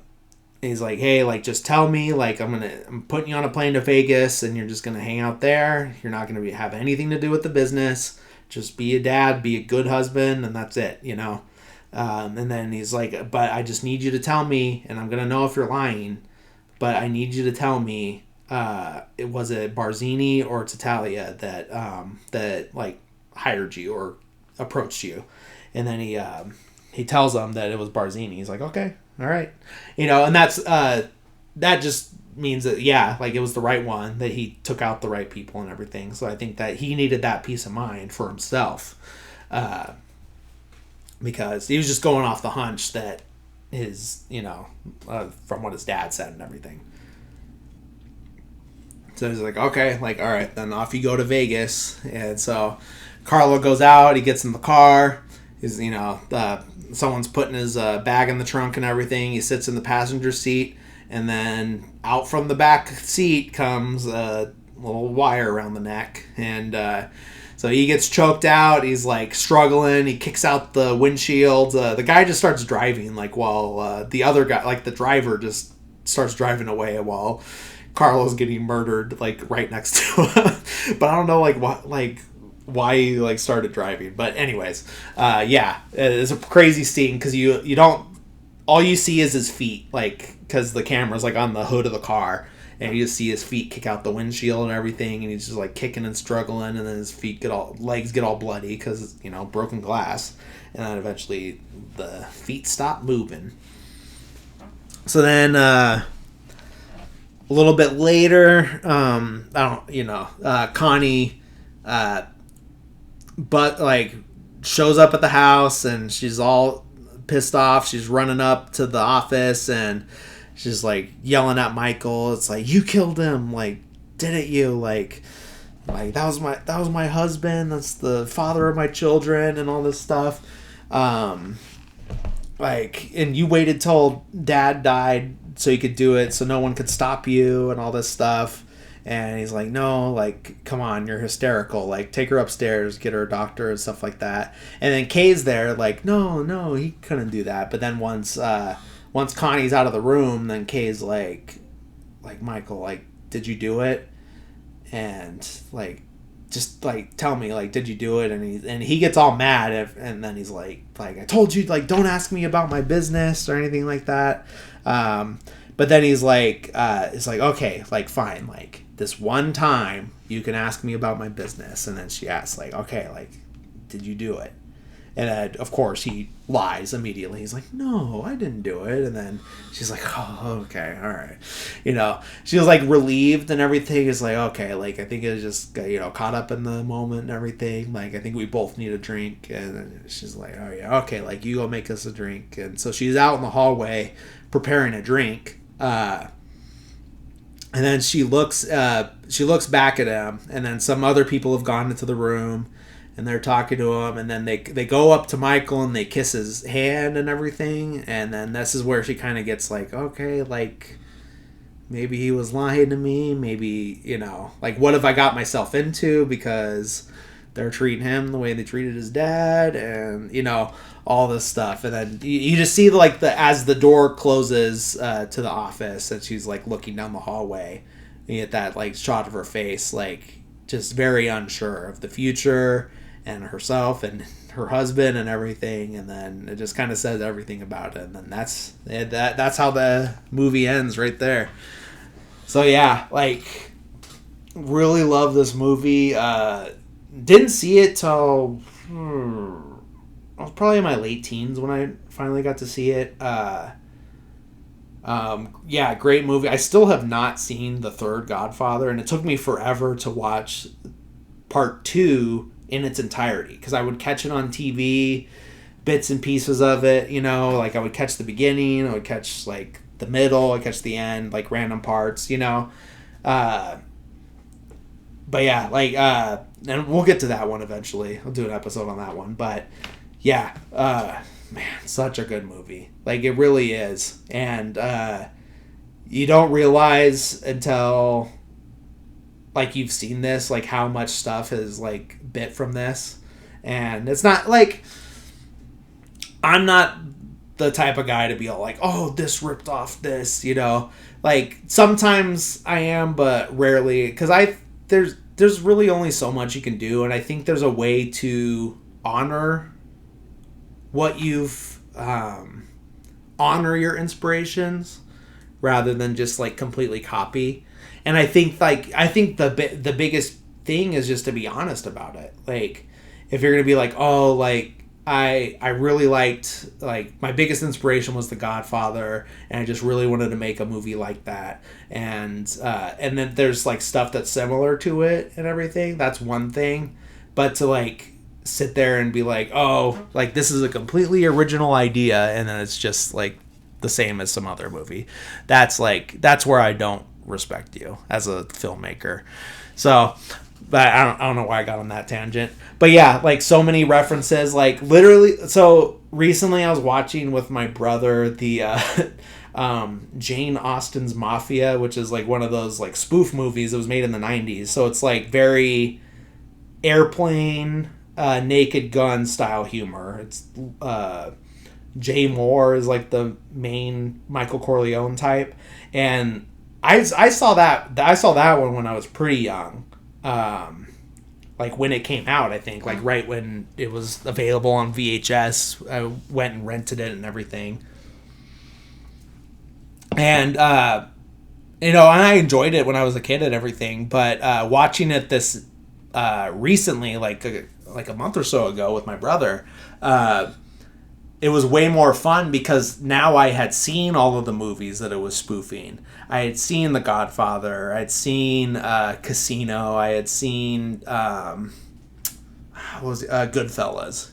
he's like, hey, like just tell me, like I'm putting you on a plane to Vegas, and you're just going to hang out there. You're not going to have anything to do with the business. Just be a dad, be a good husband, and that's it, you know. And then he's like, but I just need you to tell me, and I'm going to know if you're lying, but I need you to tell me, it was it Barzini or Tatalia that like hired you or approached you. And then he tells them that it was Barzini. He's like, okay, all right. You know, and that's, that just means that, yeah, like it was the right one, that he took out the right people and everything. So I think that he needed that peace of mind for himself. Because he was just going off the hunch that his, you know, from what his dad said and everything. So he's like, okay, like, all right, then off you go to Vegas. And so Carlo goes out, he gets in the car. He's, you know, someone's putting his bag in the trunk and everything. He sits in the passenger seat, and then out from the back seat comes a little wire around the neck. And, so he gets choked out. He's like struggling. He kicks out the windshield. The guy just starts driving, like while the other guy, like the driver, just starts driving away while Carlo's getting murdered, like right next to him. But I don't know, like what, like why he like started driving. But anyways, yeah, it's a crazy scene because you don't, all you see is his feet, like because the camera's like on the hood of the car. And you just see his feet kick out the windshield and everything, and he's just like kicking and struggling, and then his legs get all bloody because, you know, broken glass, and then eventually the feet stop moving. So then a little bit later, Connie, but like shows up at the house, and she's all pissed off. She's running up to the office and she's like yelling at Michael. It's like, you killed him. Like, didn't you? Like that was my husband. That's the father of my children and all this stuff. Like, and you waited till dad died so you could do it, so no one could stop you and all this stuff. And he's like, no, like, come on, you're hysterical. Like, take her upstairs, get her a doctor and stuff like that. And then Kay's there, like, no, he couldn't do that. But then once Connie's out of the room, then Kay's like, Michael, like, did you do it? And like, just like, tell me, like, did you do it? And he gets all mad, and then he's like, I told you, like, don't ask me about my business or anything like that. But then he's like, okay, like, fine, like, this one time you can ask me about my business. And then she asks, like, okay, like, did you do it? And then, of course, he lies immediately. He's like, no, I didn't do it. And then she's like, oh, okay, all right. You know, she was, like, relieved and everything. It's like, okay, like, I think it was just, you know, caught up in the moment and everything. Like, I think we both need a drink. And then she's like, oh, yeah, okay, like, you go make us a drink. And so she's out in the hallway preparing a drink. And then she looks back at him. And then some other people have gone into the room. And they're talking to him, and then they go up to Michael and they kiss his hand and everything. And then this is where she kind of gets like, okay, like, maybe he was lying to me. Maybe, you know, like, what have I got myself into? Because they're treating him the way they treated his dad, and, you know, all this stuff. And then you just see, like, as the door closes to the office, and she's, like, looking down the hallway, and you get that, like, shot of her face, like, just very unsure of the future and herself and her husband and everything. And then it just kind of says everything about it. And then that's how the movie ends right there. So yeah, like, really love this movie. Didn't see it till I was probably in my late teens when I finally got to see it. Yeah, great movie. I still have not seen the third Godfather, and it took me forever to watch part 2 in its entirety, because I would catch it on TV, bits and pieces of it, you know, like, I would catch the beginning, I would catch, like, the middle, I'd catch the end, like, random parts, you know. But yeah, like, and we'll get to that one eventually. I'll do an episode on that one. But yeah, man, such a good movie. Like, it really is. And you don't realize until, like, you've seen this, like, how much stuff is, like, bit from this. And it's not, like, I'm not the type of guy to be all like, oh, this ripped off this, you know. Like, sometimes I am, but rarely. Because there's really only so much you can do. And I think there's a way to honor what you've, honor your inspirations rather than just, like, completely copy. And I think the biggest thing is just to be honest about it. Like, if you're going to be like, oh, like, I really liked, like, my biggest inspiration was The Godfather, and I just really wanted to make a movie like that. And then there's, like, stuff that's similar to it and everything. That's one thing. But to, like, sit there and be like, oh, like, this is a completely original idea, and then it's just, like, the same as some other movie. That's where I don't respect you as a filmmaker. So, but I don't know why I got on that tangent. But yeah, like, so many references, like, literally. So recently I was watching with my brother the Jane Austen's Mafia, which is, like, one of those, like, spoof movies that was made in the 90s. So it's, like, very Airplane, Naked Gun style humor. It's Jay Moore is, like, the main Michael Corleone type, and I saw that one when I was pretty young, like, when it came out. I think, like, right when it was available on VHS, I went and rented it and everything, and you know, and I enjoyed it when I was a kid and everything. But watching it this recently, like a month or so ago with my brother, it was way more fun because now I had seen all of the movies that it was spoofing. I had seen The Godfather. I had seen Casino. I had seen was Goodfellas,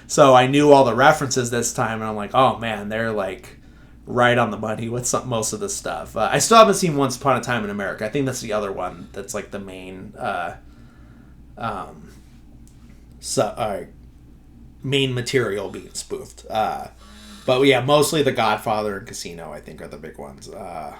So I knew all the references this time, and I'm like, oh man, they're like right on the money with most of this stuff. I still haven't seen Once Upon a Time in America. I think that's the other one that's like the main main material being spoofed. But yeah, mostly The Godfather and Casino, I think, are the big ones. That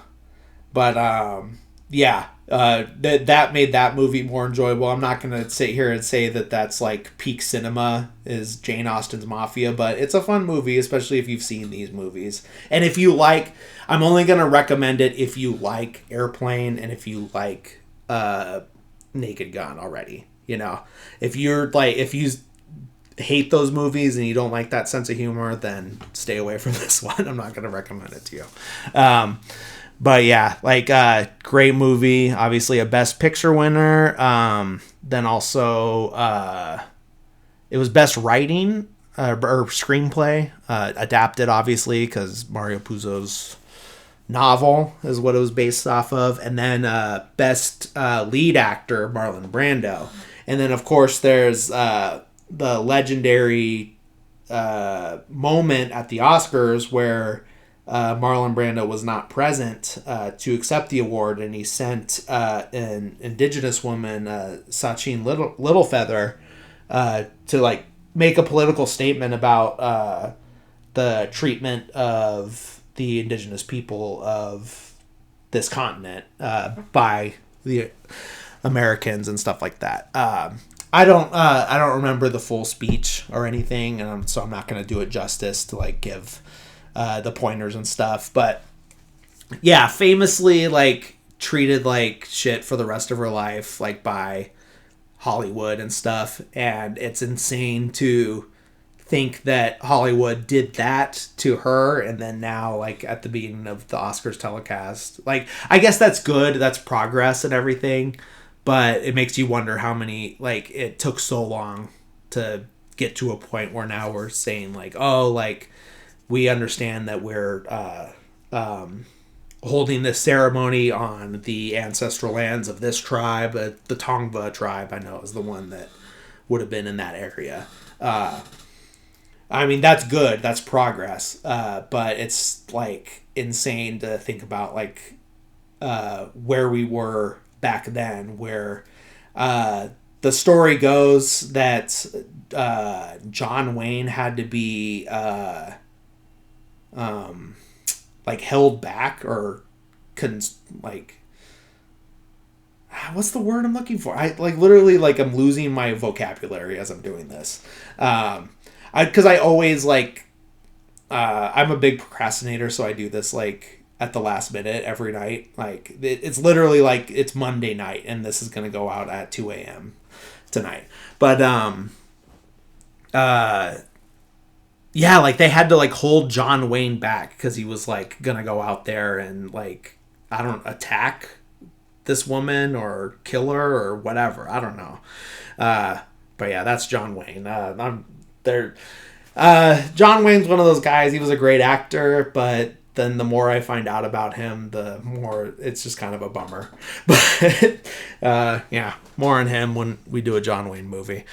made that movie more enjoyable. I'm not going to sit here and say that that's like peak cinema is Jane Austen's Mafia, but it's a fun movie, especially if you've seen these movies. And if you like, I'm only going to recommend it if you like Airplane and if you like Naked Gun already. If you hate those movies and you don't like that sense of humor, then stay away from this one. I'm not going to recommend it to you. But yeah, great movie. Obviously a Best Picture winner. Then also it was Best Writing or Screenplay. Adapted, obviously, because Mario Puzo's novel is what it was based off of. And then Best Lead Actor, Marlon Brando. And then, of course, there's the legendary moment at the Oscars where Marlon Brando was not present to accept the award, and he sent an indigenous woman, Sachin Littlefeather, to make a political statement about the treatment of the indigenous people of this continent by the Americans and stuff like that. I don't remember the full speech or anything, and so I'm not going to do it justice to give the pointers and stuff. But yeah, famously treated like shit for the rest of her life, by Hollywood and stuff. And it's insane to think that Hollywood did that to her, and then now at the beginning of the Oscars telecast, I guess that's good, that's progress and everything, but it makes you wonder how many it took so long to get to a point where now we're saying we understand that we're holding this ceremony on the ancestral lands of this tribe. The Tongva tribe, I know, is the one that would have been in that area. I mean, that's good. That's progress. But it's insane to think about where we were back then, where the story goes that John Wayne had to be held back or what's the word I'm looking for? I literally I'm losing my vocabulary as I'm doing this. Because I always I'm a big procrastinator, so I do this at the last minute every night. It's literally it's Monday night and this is gonna go out at 2 a.m. tonight. But yeah, they had to hold John Wayne back because he was gonna go out there and attack this woman or kill her or whatever. I don't know. But yeah, that's John Wayne. John Wayne's one of those guys. He was a great actor, but then the more I find out about him, the more it's just kind of a bummer. But yeah, more on him when we do a John Wayne movie.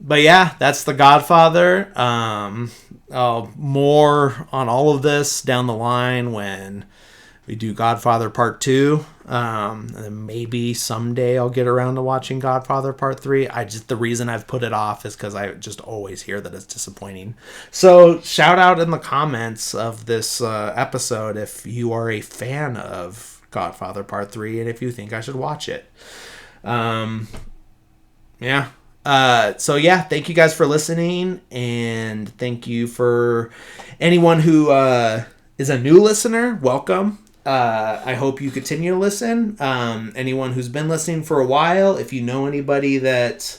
But yeah, that's The Godfather. More on all of this down the line when we do Godfather Part 2. And then maybe someday I'll get around to watching Godfather Part 3. The reason I've put it off is because I just always hear that it's disappointing. So shout out in the comments of this episode if you are a fan of Godfather Part 3 and if you think I should watch it. Yeah. So yeah, thank you guys for listening, and thank you for anyone who is a new listener. Welcome. I hope you continue to listen. Anyone who's been listening for a while, if you know anybody that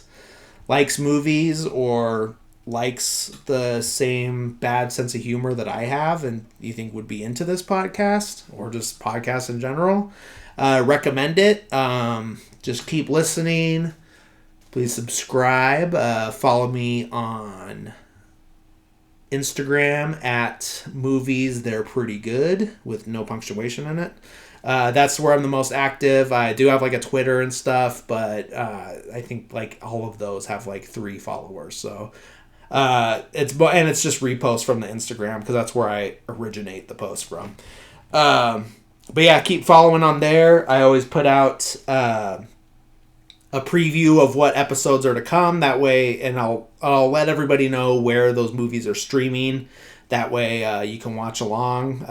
likes movies or likes the same bad sense of humor that I have and you think would be into this podcast or just podcasts in general, recommend it. Just keep listening. Please subscribe. Follow me on Instagram at movies they're pretty good with no punctuation in it. That's where I'm the most active. I do have like a Twitter and stuff, but I think like all of those have like 3 followers. So it's just reposts from the Instagram because that's where I originate the post from. But yeah, keep following on there. I always put out a preview of what episodes are to come. That way, and I'll let everybody know where those movies are streaming. That way, you can watch along.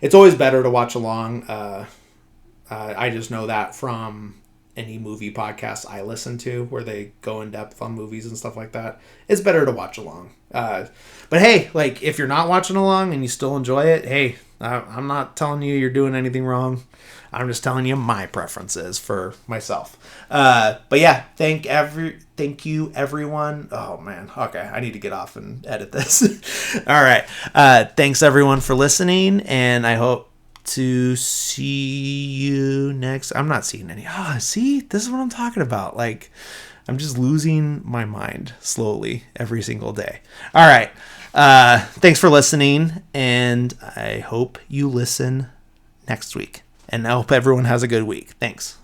It's always better to watch along. I just know that from any movie podcast I listen to where they go in depth on movies and stuff like that. It's better to watch along. But hey, like if you're not watching along and you still enjoy it, hey, I'm not telling you you're doing anything wrong. I'm just telling you my preferences for myself. But yeah, thank you everyone. Oh man, okay, I need to get off and edit this. All right, thanks everyone for listening, and I hope to see you next. I'm not seeing any. See, this is what I'm talking about. Like, I'm just losing my mind slowly every single day. All right, thanks for listening, and I hope you listen next week. And I hope everyone has a good week. Thanks.